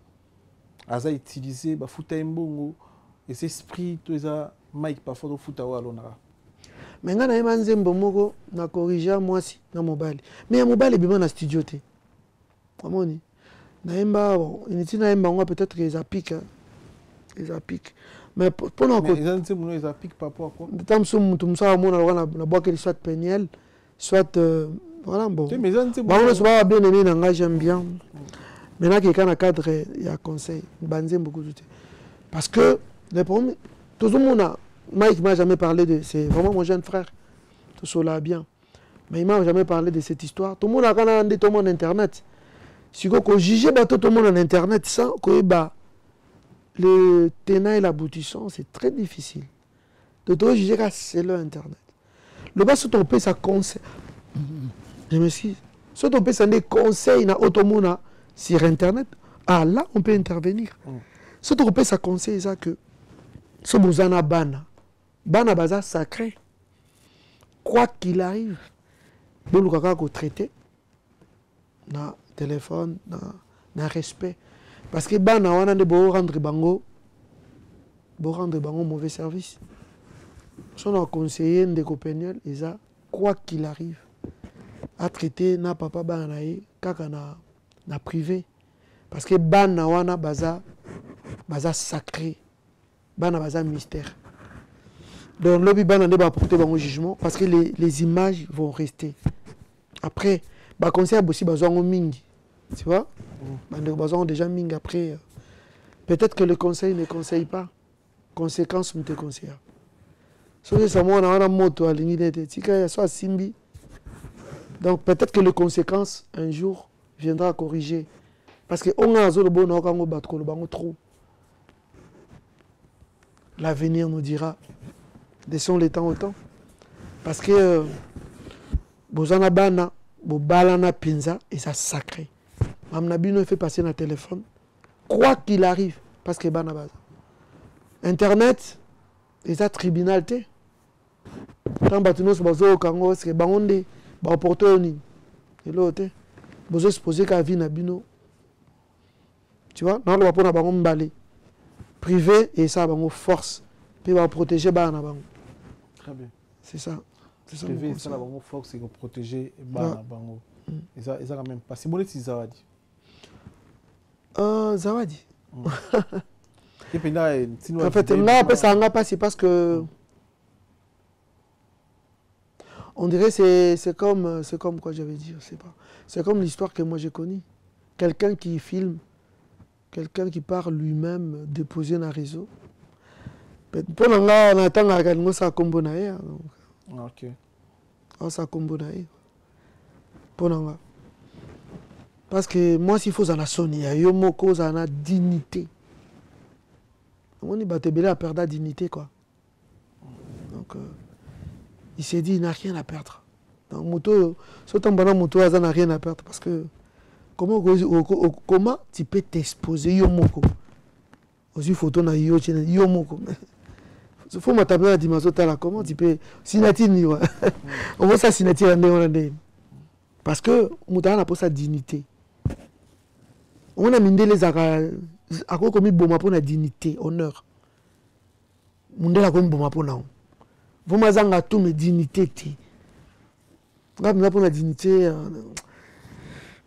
Aza utilisé, bah fouta mbongo, et c'est esprit tout ça Mike parfois fouta ou alonara. Mais nga na yeba nzembo moko na corrigea mwasi na mobali. Mais ya mobali bima na studio te. Amoni. Na yemba initi na yemba ngo peut-être que ça pique. Ça pique. Mais pour nous mais ils nzembo ça pique pas pourquoi. Tam so mutu msa mona na bois que soit peniel, soit voilà bon. Mais nzembo ba on se va bien aimé na nga j'aime bien. Maintenant qu'il y a un cadre, il y a un conseil. Parce que les premiers, tout le monde a, Mike m'a jamais parlé de, c'est vraiment mon jeune frère, tout cela bien. Mais il m'a jamais parlé de cette histoire. Tout le monde a regardé tout le monde Internet. Si vous jugez tout le monde en Internet sans que le tenant et l'aboutissant, c'est très difficile. De tout juger que c'est leur Internet. Le bas, si on peut ça conseil, je me suis, si on peut ça des conseils, na automona sur Internet, ah là, on peut intervenir. Si on peut ça conseil, ça que ce bozana bana baza sacré. Quoi qu'il arrive, bon le ko traité na téléphone, na respect. Parce que bana wana de bo rendre bango mauvais service. Son a conseillé de Copeniel et ça quoi qu'il arrive à traiter na papa banaye kaka na privé parce que bana wana baza sacré, bana baza mystère. Donc lobby bana ne va porter bon jugement parce que les images vont rester. Après ba conseil aussi besoin mingi. Tu vois? Bande besoin déjà mingi après peut-être que le conseil ne conseille pas. Conséquence me te conseille. So ça moi on a moto à l'unité tika soit simbi. Donc peut-être que les conséquences un jour viendra à corriger parce que on a le bon on battre ko le bango trop. L'avenir nous dira laissons les temps au temps parce que bozana bana bo balana pinza et ça sacré. Mamna bino fait passer na téléphone quoi qu'il arrive parce que bana baza. Internet et ça tribunalité. Tant batunos bazo kango c'est bangonde ba opportunité et l'autre besoin se poser qu'à vie na bino. Tu vois, non, on va pas bango mbalé privé et ça bango force puis va protéger bana bango. Très bien. C'est ça. C'est ça. Privé ça la bango force c'est protéger bana bango. Et ça quand même pas. C'est bon si Zawadi. Zawadi. Et puis là en fait là après ça n'a pas c'est parce que on dirait c'est comme quoi j'avais dit, je sais pas. C'est comme l'histoire que moi j'ai connue. Quelqu'un qui filme, quelqu'un qui parle lui-même déposer dans le réseau. Pour nous on attend à ça combo na. OK. On ça combo na. Pour nous. Parce que moi s'il faut en sonia, yo moko ça na dignité. On y batebele à perdre la dignité quoi. Donc il s'est dit il n'a rien à perdre. Donc moto surtout pendant moto ça n'a rien à perdre parce que comment tu peux t'exposer yo moko. Aussi photo na yo moko. Il faut m'attaquer la dimension là comment tu peux sinatini ouais. On voit ça sinatini on parce que moto n'a pas sa dignité. On a mindé les à quoi comme bon pour la dignité honneur mundela comme bon pour non vous mazanga tout mes dignité ti ngam pour la dignité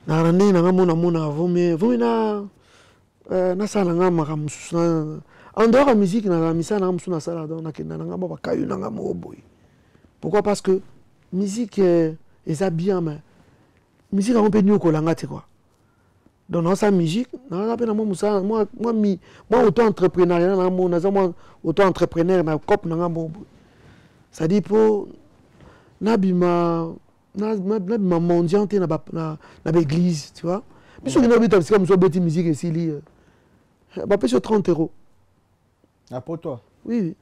na rande na mona vous na sala ngama kamsuna en dehors de musique na misa na msuna sala donc na kenda na ngamba kayu na ngamo boy pourquoi parce que musique est ça bien mais musique on peut nous kolanga te quoi. Donc dans sa musique, moi auto-entrepreneuriat, moi auto-entrepreneur, na cop na ngamo. Ça dit pour nabima mondial na l'église, tu vois. Mais sur une habitude c'est comme ça bête musique ici li. Bah peut sur 30 €. Ah pour toi. Oui.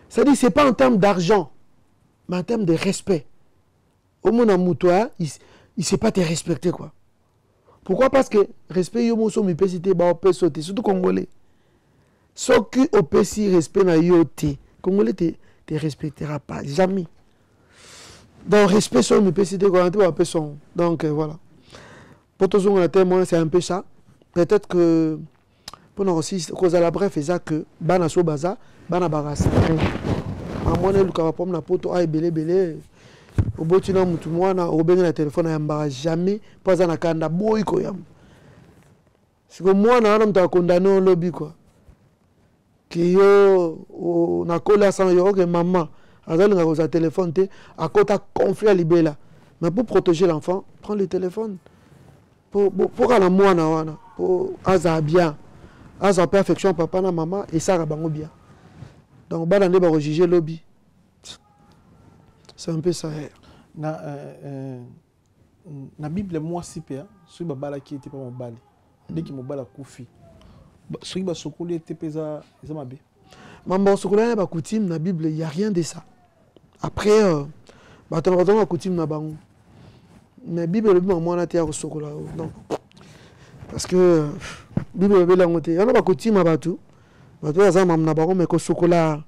Ça dit c'est pas en termes d'argent, mais en termes de respect. au monde moutoua, il ne sait pas te respecter quoi. Pourquoi? Parce que respect yo moso mi pesité ba opé sauter surtout congolais. Ce qui opé si respect na yoté, congolais te respectera pas jamais. Donc respect sur mi pesité quoi, tu opé son. Donc voilà. Pour tous on a témoin, c'est un peu ça. Peut-être que pour nous aussi cause à la bref c'est ça que bana so baza, bana barasa. À mon élu ka pom na poto ay belé au bout de mutu mwana obenga na téléphone yamba jamais pas na kanda boy ko yam. C'est que moi na mta condamné au lobby quoi. Qui yo na kola 100 € que maman azali nga ko téléphone te à kota conflit à libela. Mais pour protéger l'enfant, prends le téléphone. Pour la mwana wana pour aza bien. Aza perfection papa na maman et ça ra bango bien. Donc bana ne ba juger lobby. C'est un peu ça. Na Bible moi si pe so babala qui était pas mobali dès qu'il mobala kufi so ba sokoli était pesa mabe mambo sokoli ba coutume na Bible il y a rien de ça. Après ba ton ba coutume na bango mais Bible le moi na terre sokola donc parce que Bible be la ngote yana ba coutume ba tout za mam na bango mais ko sokola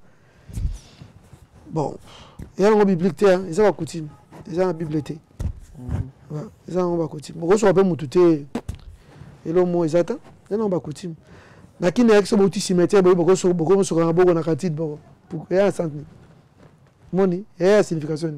bon il y a un biblique ils sont pas coutume ils ont la Bible té ils ont pas coutume bon so pas mututé et le mot exact ils ont pas coutume na kine avec ce petit cimetière beaucoup so na boko na katid boko pour y a centre moni y a signification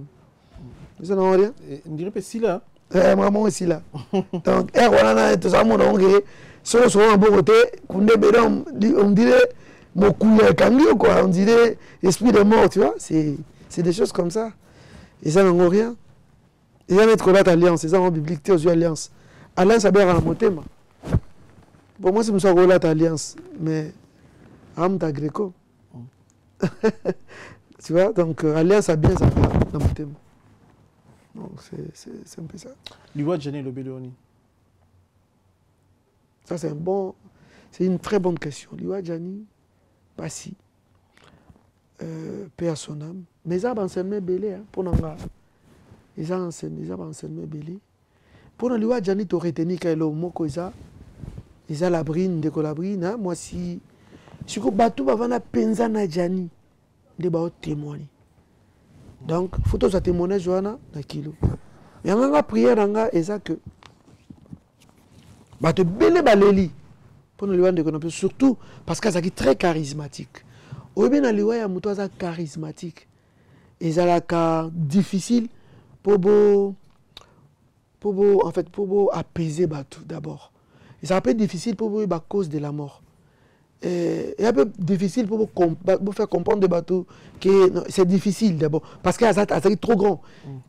ils ont rien on dirait pas si là maman aussi là donc voilà na tout ça mon onge so na boko té kunde bedam on dirait mokuya kangi quoi on dirait esprit de mort tu vois c'est des choses comme ça. Ils n'ont rien. Ils ont mettre là alliance. Ils ont biblique aux alliances. Alliance a bien remonté. Pour moi, c'est une sorte alliance. Mais Amta Greco. Tu vois, donc alliance a bien ça dans mon thème. Donc c'est un peu ça. Liwa Djani le Bédoni. Ça c'est une très bonne question. Liwa Djani, pas si. Paix à son âme. Mais ils ont enseigné belé pour nous. Ils ont enseigné belé. Pour nous, Liwa Djani to reteni kailo moko ils ont la brine de colabrine. Moi si ko batu bavana penza na Djani de ba témoigner. Donc photo ça témoignage wana na kilo. Mais nga prière nga eza que batu belé baleli pour nous Liwa de konape surtout parce que ça qui très charismatique. Obi na liwa ya mutu aza charismatique. Ezalaka difficile pour apaiser batou d'abord. C'est un peu difficile pour à cause de la mort. Et un peu difficile pour faire comprendre de bateau que c'est difficile d'abord parce que c'est trop grand.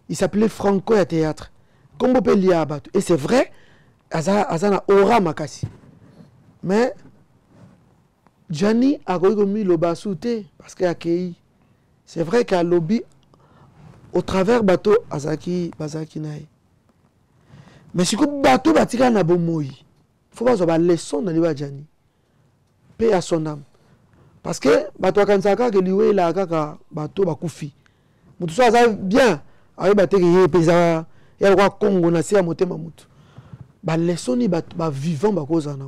Il s'appelait Franco à théâtre. Comme on peut lire à bateau. Et c'est vrai, azana aura makasi. Mais Djani a mis le bas sauté parce qu'il a accueilli. C'est vrai qu'à lobby, au travers bateau, Azaki Naï. Mais si le bateau batika na bomoi, il faut pas avoir leçon dans le Djani. Paix à son âme. Parce que bateau kansaka que liwe la kaka bateau bakufi. Mutu so aza bien, ayo bateau qui pesa ya kwa Congo na sia motema mutu. Ba leçon ni ba vivant ba cause na.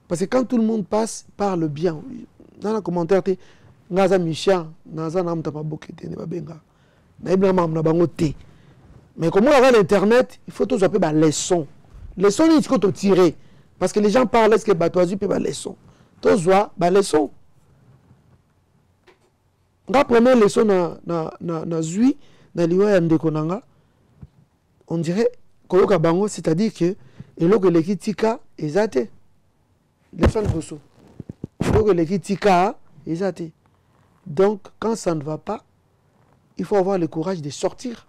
Parce que quand tout le monde parle bien, dans le commentaire, Ngaza Micha, Naza Namta Bokete, ne Babenga. Naibla na bango te. Mais comment on a l'internet, il faut tous appeler la leçon. Leçon, il faut tirer. Parce que les gens parlent, est-ce que Batoazu peut la leçon. Tous voient la leçon. La première leçon na Zui, na Liwa Yandekonanga, on dirait Koloka Bango, c'est-à-dire que eloko leki tika ezate. Leçon de Bosso. Eloko leki tika ezate. Donc, quand ça ne va pas, il faut avoir le courage de sortir.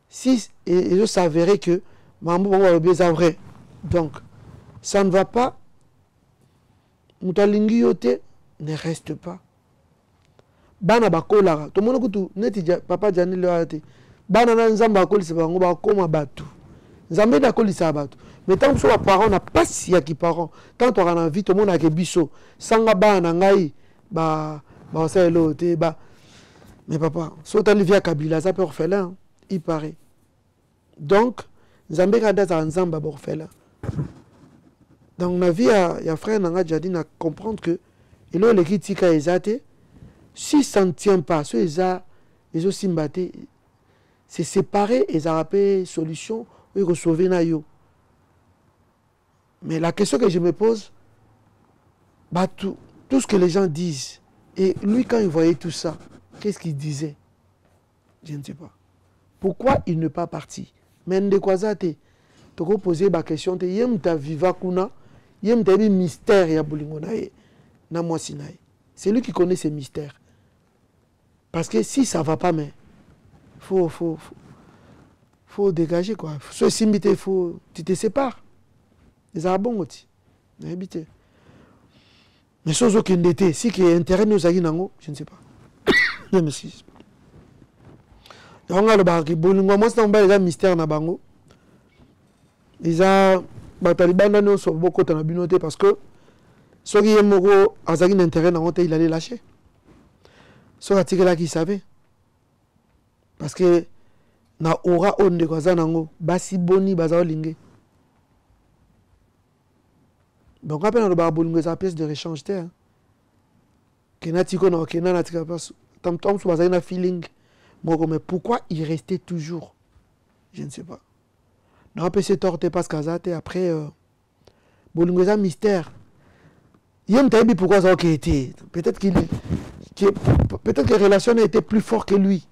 Si, et je s'avérait que Mambo est vrai. Donc, ça ne va pas. Moutalingi yote ne reste pas. Bana bakolara. Tout le monde kutu neti papa Djani le ate. Bana na nzamba akoli se bango ba koma batu. Nzambe da koli sa batu. Mais tant que les parents n'a pas si ya ki parents. Tant on a envie tout le monde a ke biso. Sanga bana ngai ba ça l'autre ba. Mais papa, si tu as via Kabila, ça peut orphelin. il paraît. Donc, Nzambe kada za nzamba borfela. Donc, na vie ya frère Nanga Jadi na comprendre que il a l'écrit tika ezate si ça ne tient pas, ceux les aussi mbaté c'est séparé et ça rappelle solution ou sauver na yo. Mais la question que je me pose, bah tout ce que les gens disent, et lui quand il voyait tout ça, qu'est-ce qu'il disait? Je ne sais pas. Pourquoi il n'est pas parti? Mais de quoi ça tu peux poser la question, tu yem ta viva kuna, yem ta mystère ya bolingo na moi sinaï. C'est lui qui connaît ces mystères. Parce que si ça va pas, mais faut dégager quoi. Ce simité, tu te sépares. Les Arabes aussi. Habité. Mais chose aucune d'été, si qui est intérêt nous a nango, je ne sais pas. Je me suis. On a le barki bolingo moi c'est un mystère na bango. Ils a Taliban nous sont beaucoup dans la binoté parce que ceux qui aiment beaucoup azagi intérêt na honte il allait lâcher. Ceux là qui savait. Parce que na aura on de quoi nango basi boni bazao lingé. Donc après on va bolingo sa pièce de rechange terre. Kenatiko na kenana tika pas tam tam so bazai na feeling. Mais pourquoi il restait toujours? Je ne sais pas. Non, peut se torter parce qu'azate après bolingoza mystère. Yem tabi pourquoi ça été. Peut-être peut-être que les relations étaient plus fortes que lui.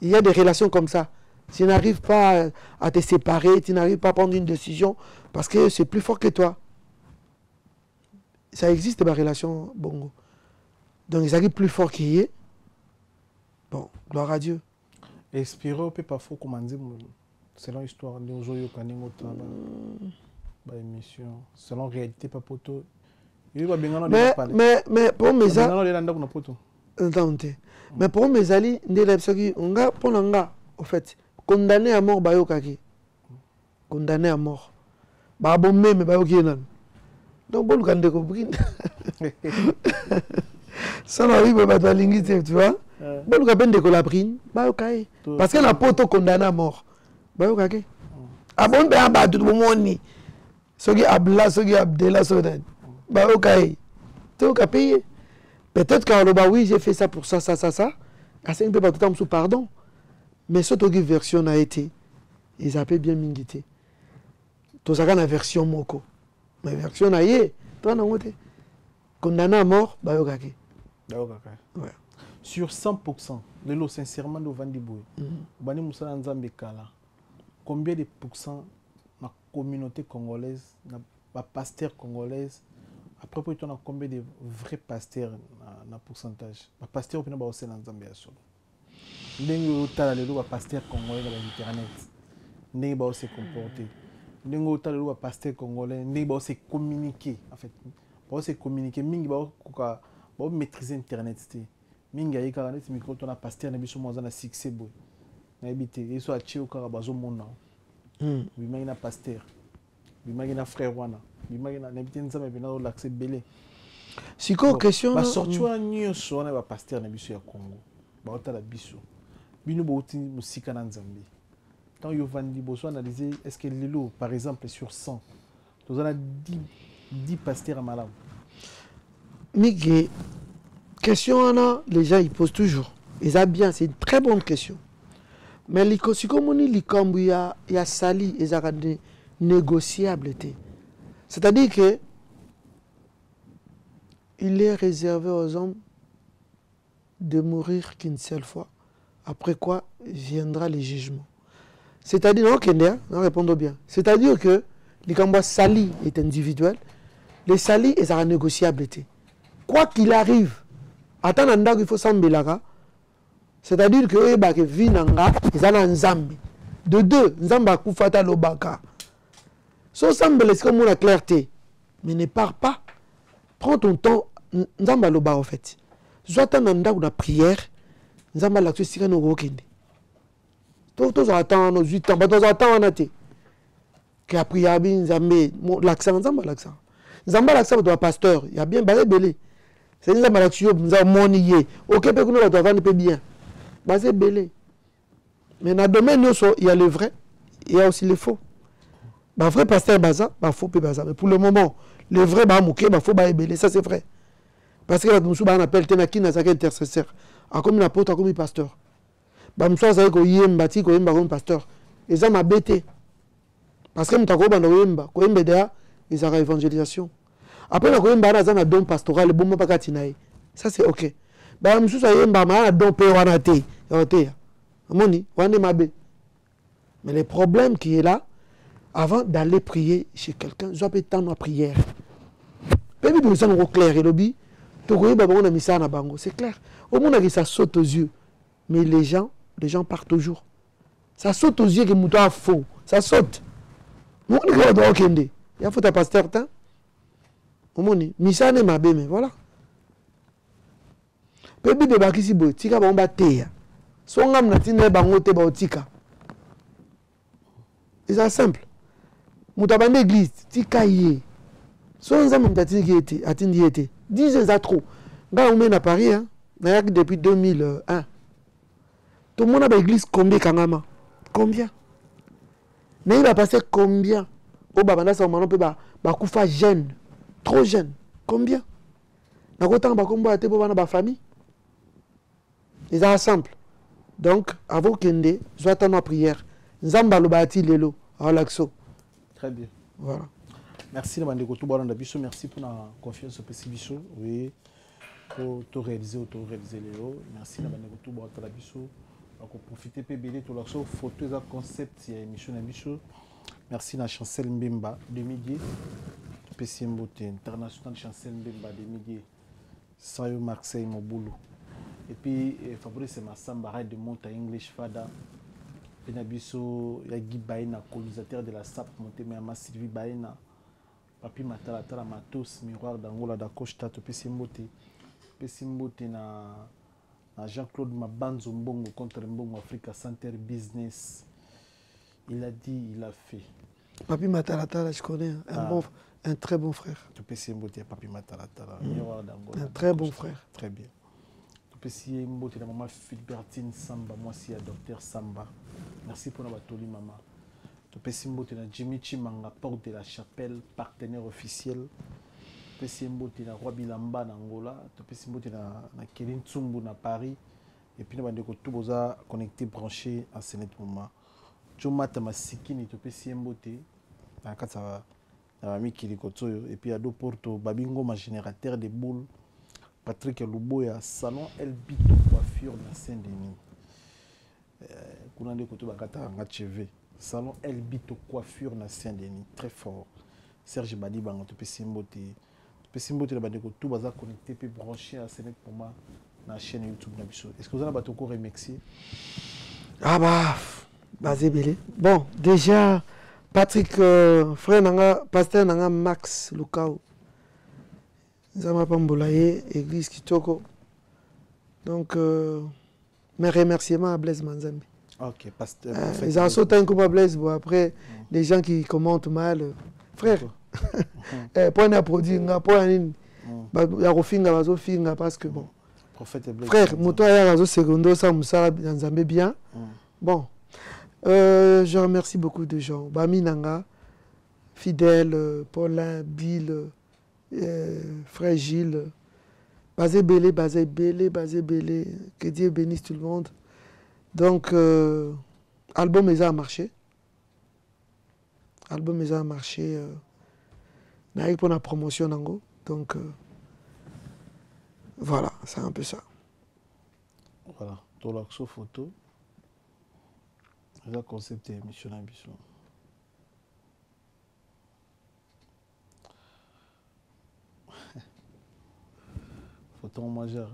Il y a des relations comme ça. Tu n'arrives pas à te séparer, tu n'arrives pas à prendre une décision parce que c'est plus fort que toi. Ça existe des relations bongo. Donc ils arrivent plus fort qu'il est. Bon, gloire à Dieu. Espérer peut pas faux commander selon l'histoire de Ozoyo Kaningo ba émission selon réalité pas poto. Mais pour mes amis, mais pour mes amis, on a pour l'anga au fait condamné à mort bayo kaki. Condamné à mort. Ba bon même bayo kinan. Donc bon quand découvrir. Ça n'arrive pas à linguiste, tu vois. Bon, on de colabrine, parce que la poto condamné à mort. Ah bon, ben bah tout le monde ceux qui abla, ceux qui abdela, ceux qui bah ok, tu as payé. Peut-être qu'en le oui j'ai fait ça pour ça. À 5 peu pas tout le temps sous pardon. Mais ce qui version a été, ils appellent bien mingité. Tout ça la version moko. Mais version a yé, toi non condamné à mort, bah ok. Ouais. Sur 100%, le lot sincèrement de Vandiboué, Bani Moussa Nzambe Kala, combien de pourcents la communauté congolaise, la pasteur congolaise, après pour on a combien de vrais pasteurs na pourcentage, la pasteur au Pénaba aussi Nzambe à solo. N'engo tala le lot pasteur congolais dans l'internet, n'engo se comporter, n'engo tala le pasteur congolais, n'engo se communiquer en fait, pas se communiquer, mingi ba maîtriser internet mingi ayi kaka neti micro to na pasteur na biso moza na succès boy na ebité eso a chio kaka bazo mona bimaki na pasteur bimaki na frère wana bimaki na ebité nzambe bina o l'accès belé siko question ba sorti wana nyonso wana ba pasteur na biso ya Congo ba otala biso bino bouti musika na nzambe tant yo vandi boso analyser est-ce que lelo par exemple sur 100 nous on a 10 pasteurs à malam. Miguel, question, les gens ils posent toujours. Et ça bien, c'est une très bonne question. Mais si comme on dit, il y a sali et ça négociable. C'est-à-dire que il est réservé aux hommes de mourir qu'une seule fois. Après quoi viendra le jugement. C'est-à-dire, non, répondons bien. C'est-à-dire que le sali est individuel, les sali et ça négociable. Quoi qu'il arrive, attends, il faut s'embellir. C'est-à-dire que vie nanga, ils ont un zambi. De deux, nzamba kufata lobaka. So s'embellir, c'est comme la clarté. Mais ne pars pas. Prends ton temps, nzamba loba en fait. Soit un anda ou la prière, nzamba l'action sira no rokende. Tous attend nos 8 ans, tous attend en athée. Que a prière bien nzambe, l'accent nzamba l'accent. Nzamba l'accent de pasteur, il y a bien belé. C'est une malachio, nous avons monié. Ok, peut-être que nous avons bien. Basé belé. Mais dans le domaine, il y a le vrai, il y a aussi le faux. Bah, vrai pasteur baza, bah faux pe baza. Mais pour le moment, le vrai bah mouké, bah faux bah ébélé, ça c'est vrai. Parce que là, nous on appelle tenaki na zaka intercesseur. A comme un apôtre, a comme un pasteur. Bah nous sommes ko yemba ti ko yemba comme pasteur. Et ça m'a bêté. Parce que nous t'avons ba no yemba, ko yemba déjà ils ont évangélisation. Après la ko yemba na za na don pastoral, bon mo pakati nae. Ça c'est OK. Bah nous sommes yemba ma na don pe wana te. Yote. Amoni, wana mabe. Mais le problème qui est là, avant d'aller prier chez quelqu'un, je dois temps à prière. Peut-être que nous sommes clairs et lobby, c'est clair. Au moins, ça saute aux yeux. Mais les gens partent toujours. Ça saute aux yeux que nous avons faux. Ça saute. Nous, on est là, il y a un pasteur. Au moins, misa ne m'a mais voilà. Peut-être que bakisi bo tika ba omba teya. Songa mnatina ba ngote ba otika. C'est simple. Moutabande église, tika yé. Soit nous avons atteint 10 ans trop. Quand on est à Paris, hein, depuis 2001, tout le monde a l'église combien Kangama? Combien? Mais il va passer combien? Au Babanda, ça on peut faire jeune, trop jeune. Combien? N'a pas autant de famille. C'est simple. Donc, avant Kende, je vais attendre la prière. Nzamba lo bati lelo, relaxo. Très bien. Voilà. Merci merci pour la confiance au PCBiso. Oui, pour tout réaliser les. Merci pour profiter de tout la photo et concept de l'émission. Merci à Chancel Mbemba de midi. PCMBOT international Chancel Mbemba de midi. Sayo Marseille Moboulou. Et puis Fabrice Massamba de Monta English Fada. Benabiso Yagi Baina, colonisateur de la SAP Montemeyama Sylvie Baina. Papi Matala Matos, miroir d'Angola d'Acosta, Pesimbote na Jean-Claude Mabanzo Mbongo contre Mbongo Africa Center Business. Il a dit, il a fait. Papi Matala, je connais, un très bon frère. Pesimbote, Papi Matala, miroir d'Angola. Un très bon frère. Très bien. Pesimbote, la maman Philbertine Samba, moi aussi, docteur Samba. Merci pour notre toli maman. Pesimbote na Jimmy Chimanga, porte de la chapelle, partenaire officiel. Pesimbote na Roi Bilamba na Angola. Pesimbote na Kéline Tsumbu na Paris. Et puis nous avons tout boza connecté, branché à ce moment. Jomata Masikini, Pesimbote na Katsa na Miki Kotoyo. Et puis à deux porto, Babingo, ma générateur de boules. Patrick Luboya, salon Elbito coiffure na Saint-Denis. Kunande Koto Bakata Ngacheve. Salon Elbito coiffure na Saint-Denis, très fort. Serge Badi Bango, Pesimbote. Pesimbote, le bandeko, tout baza connecté, puis branché à Sénèque pour moi, na chaîne YouTube. Est-ce que vous avez beaucoup remercié? Ah bah, c'est belé. Bon, déjà, Patrick, frère Nanga, pasteur Nanga Max Lukao. Zama Pambolaye, église Kitoko. Donc, mes remerciements à Blaise Manzambi. Ok, pasteur. Ils ont sauté un coup à Blaise. Bon, après, les gens qui commentent mal. Frère, pour un produit, pour un. Il y a un finga parce que bon. Frère, moto a un secondo, ça me bien. Bon, je remercie beaucoup de gens. Bami Nanga, Fidèle, Paulin, Bill, frère Gilles. Basé Bélé. Que Dieu bénisse tout le monde. Donc, album a marché. Naïk pour la promotion nango. Donc, voilà, c'est un peu ça. Voilà, tout l'action photo. Le concept est émission ambition. Photo majeur.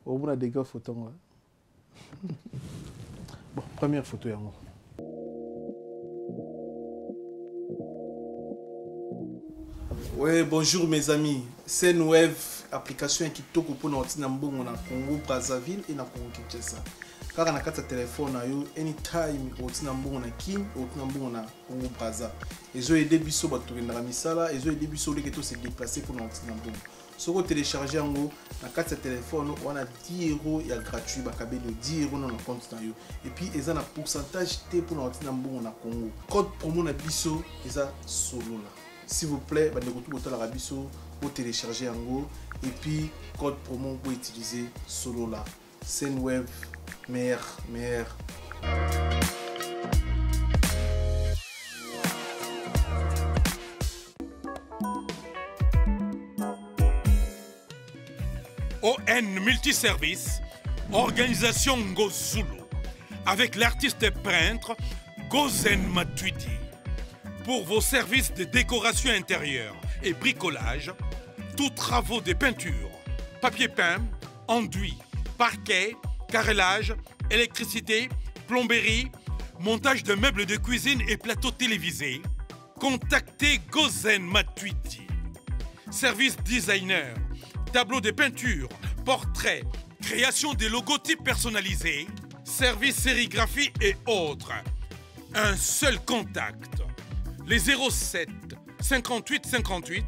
Au bout des gars photos. Bon, première photo. Oui, bonjour mes amis. C'est une web application qui toque pour nous na Congo Brazzaville et na Congo Kinshasa. Car on a quatre téléphones anytime au Mbongo na Kin au Mbongo na Congo Brazza. Et je aidé biso bato na misala et je aidé biso les que se déplacer pour nous na Mbongo. Si vous téléchargez na carte de téléphone, on a 10 € il y a gratuit, bakabeli 10 € dans le compte. Et puis ils ont un pourcentage T pour notre Nambo na Congo. Code promo na biso, ils ont solo là. S'il vous plaît, bah de retour au la biso, vous téléchargez Ango et puis code promo pour utiliser solo là. Senweb, meilleur. ON Multiservice, organisation Ngozulu, avec l'artiste peintre Gozen Matuidi. Pour vos services de décoration intérieure et bricolage, tous travaux de peinture, papier peint, enduit, parquet, carrelage, électricité, plomberie, montage de meubles de cuisine et plateaux télévisés, contactez Gozen Matuidi. Service designer, tableau de peinture, portrait, création de logotypes personnalisés, service sérigraphie et autres. Un seul contact. Les 07 58 58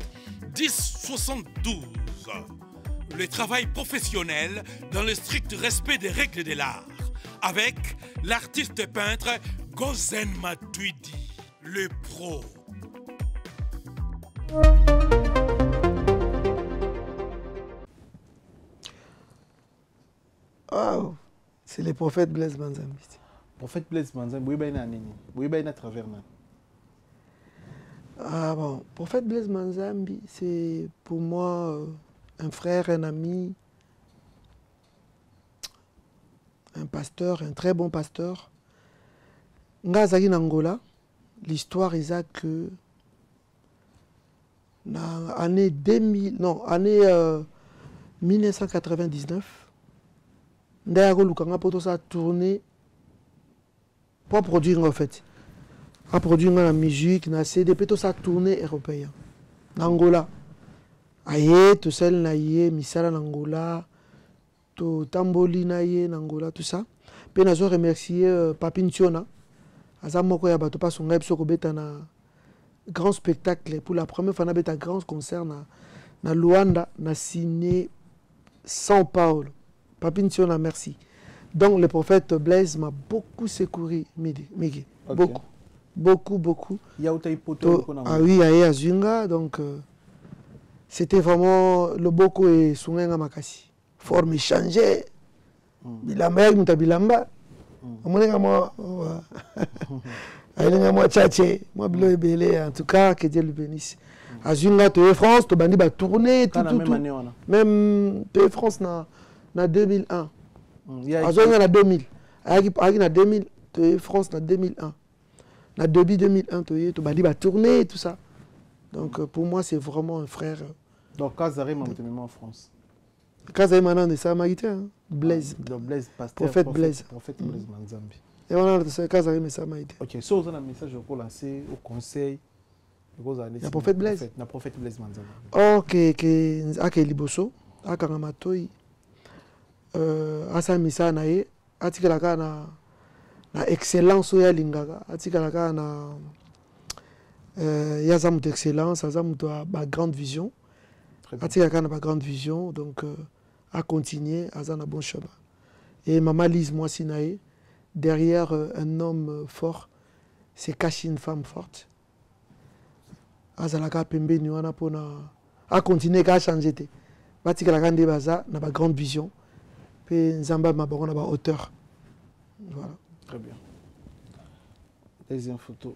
10 72. Le travail professionnel dans le strict respect des règles de l'art. Avec l'artiste peintre Gozen Matuidi, le pro. Wow, c'est le prophète Blaise Manzambi. Prophète Blaise Manzambi, oui, ben à travers nan. Ah bon, prophète Blaise Manzambi, c'est pour moi un frère, un ami, un pasteur, un très bon pasteur. Ngazaki Nangola, l'histoire est que dans l'année 1999, Ndayako Lukanga poto sa tourné pour produire en fait. À produire la musique, na CDP, tout ça tournée européen. Angola. Aïe, tout seul naïe, misala Angola, tout tamboli naïe, Angola, tout ça. Puis nous remercié Papin Tiona. Azamoko ya bato pas son rêve sur un grand spectacle pour la première fois un grand concert na Luanda, na signé São Paulo. Papin Tiona, merci. Donc le prophète Blaise m'a beaucoup secouru, Migi. Okay. Beaucoup. Il y a ah oui, à Zunga, donc c'était vraiment le beaucoup et Sunga Makasi. Forme changée. Bilamba, Bilamba. Moi, moi, en tout cas, que Dieu le bénisse. À Zunga, tu es France, tu as tourner, tout. Même tu es France, na 2001. À Zunga, na 2000. À 2000, tu es France, na 2001. Na début 2001, tu as tourné et tout ça. Donc pour moi, c'est vraiment un frère. Donc, Kazari m'a en France. Kazari maintenant de Samaïté, Blaise. Blaise, pasteur. Prophète Blaise. Prophète Blaise Manzambi. Et on a Kazari mais Samaïté. Ok, si vous avez un message pour lancer au conseil, il y a Prophète Blaise. Il y a Prophète Blaise Manzambi. Ok, que Liboso, à Karamatoi, à Samissa Nae, à Tikalaka na excellence ya lingaka atikalaka na yazamu d'excellence azamu to ba grande vision atikalaka na ba grande vision donc à continuer azana bon chemin et maman Lise moi sinae derrière un homme fort c'est caché une femme forte azalaka pembeni wana pona à continuer ka changer te batikalaka nde baza na ba grande vision pe nzamba mabango na ba hauteur voilà. Très bien. Deuxième photo.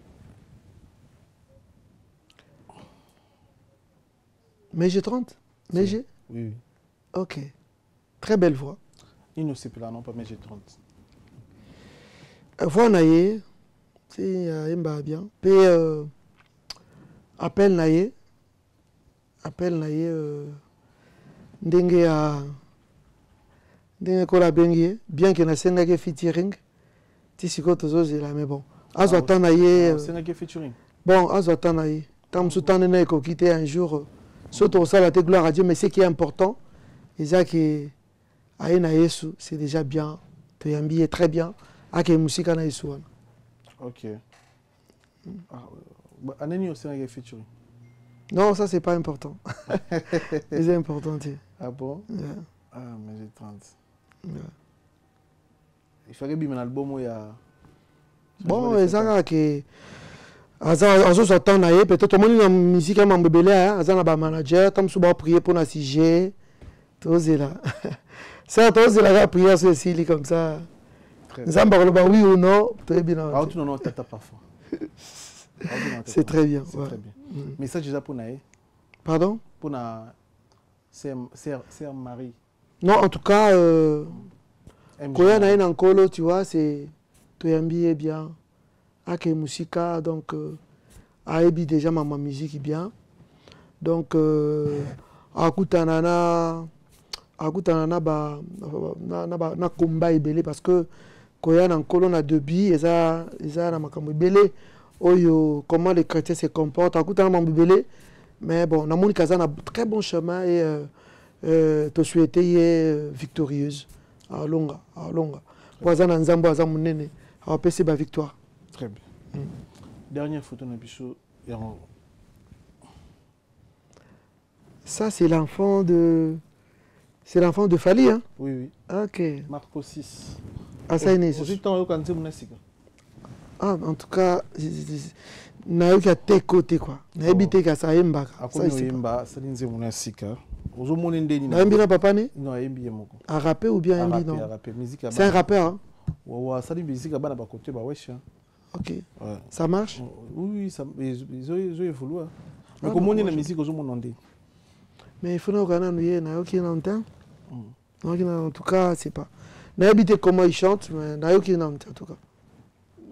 Mais j'ai 30. Mais j'ai. Oui. Ok. Très belle voix. Il ne sait pas non pas mais j'ai 30. Voix naïe. C'est bien. Puis appel naïe. Appel naïe. Ndenge à ndenge kola bengie bien que na senga ke featuring. Mais bon, bon, un jour, surtout ça, la gloire à Dieu, mais ce qui est important, c'est déjà bien, tu es habillé très bien, avec la musique. Ok. Anani aussi featuring. Non, ça, c'est pas important. C'est important. Ah bon? Yeah. Ah, mais j'ai 30. Yeah. Il fallait bien un album où il y a... Bon, et ça, que... Azotana, peut-être tout le monde a une musique, un bébé, un manager, comme souvent prier pour un sujet. Tout c'est là. Ça, tout c'est là, prier sur le comme ça. Oui ou non, très bien. Ah, tu n'en tata parfois. C'est très bien. C'est très bien. Message déjà pour Naé. Pardon? Pour na sœur Marie. Non, en tout cas, quand il y a un colo, tu vois, c'est tout est bien. Avec la musique, donc, Aebi déjà ma musique bien. Donc, Akutanana na combat ebele parce que quand il y a un colo, on a deux billes, et ça, na makambo ebele. Oyo, comment les chrétiens se comportent, Akutana ebele. Mais bon, on a un très bon chemin et te souhaiter victorieuse. Longa. Voisin Nzambo Azamunene, a PC ba victoire. Très bien. Dernière photo de Bichot. Ça, c'est l'enfant de... C'est l'enfant de Fali, hein? Oui. Ok. Marco 6. Ah, ça, il Ah, en tout cas, nayoki ate côté quoi. Nayebi ka sa yembaka. Ça yemba, ça linze munasika. Ozomone ndeni na. Nayebi na papa ne? Non, yembi yemoko. Un rappeur ou bien yembi non? C'est un rappeur, hein? Ouais, ça dit musique à bana ba côté ba wesh. Ok. Ouais. Ça marche? Oui, ça ils ont évolué. Mais comment on est la musique ozomone ndeni? Mais il faut nous regarder nous nayoki na entend. En tout cas, c'est pas. Nayebi comment il chante, mais nayoki na entend en tout cas.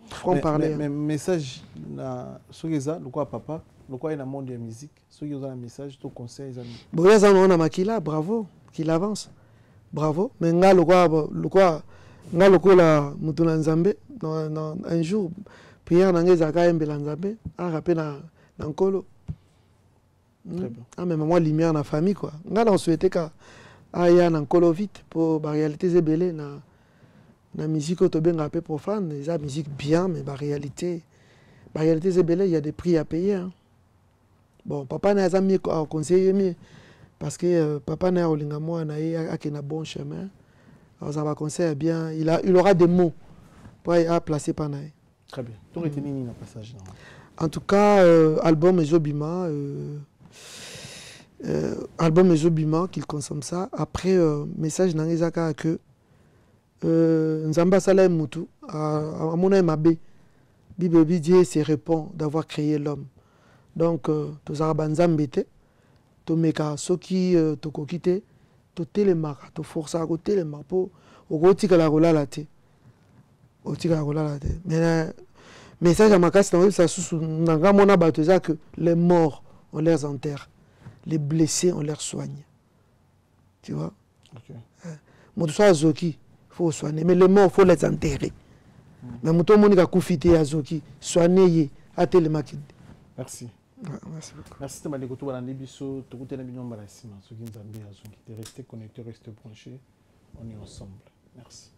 Franc parler. Mais message na sogeza lokwa papa, lokwa ina monde de musique, sogeza un message to conseil za. Bon, ya zana na makila, bravo, qu'il avance. Bravo, mais nga lokwa la mutuna nzambe dans un jour prière na ngeza ka embela nzambe, a rappé na nkolo. Très bien. Ah mais moi lumière na famille quoi. Nga on souhaitait ka aya na nkolo vite pour la réalité zebele na la musique au bien un peu profane, la musique bien, mais la réalité c'est belle, il y a des prix à payer. Hein. Bon, papa n'a pas mis à conseiller, parce que papa n'a pas un bon chemin. Alors ça va conseiller bien, il aura des mots pour placer par naï. Très bien. Tu aurais tenu un passage. En tout cas, album Ezobima, qu'il consomme ça. Après, message n'angezaka que Nzamba Saleh Moutou, à mon avis, Dieu se répond d'avoir créé l'homme. Donc, tous les Nzambete, tous les Soki, tous Kokite, tous les Mara, tous forces à côté les Mapo, au côté de la Rolalate. Mais, message à ma casse, ça sous Nangamona Batuza que les morts, on les enterre, les blessés, on les soigne. Tu vois? Ok. Mon soir Zoki. Faut soigner, mais les morts, il faut les enterrer. Mais tout le monde a confité à Zoki, soigner, à télémakine. Merci. Merci beaucoup. Merci de m'avoir écouté dans l'émission. Tout le monde est resté connecté, resté branché. On est ensemble. Merci.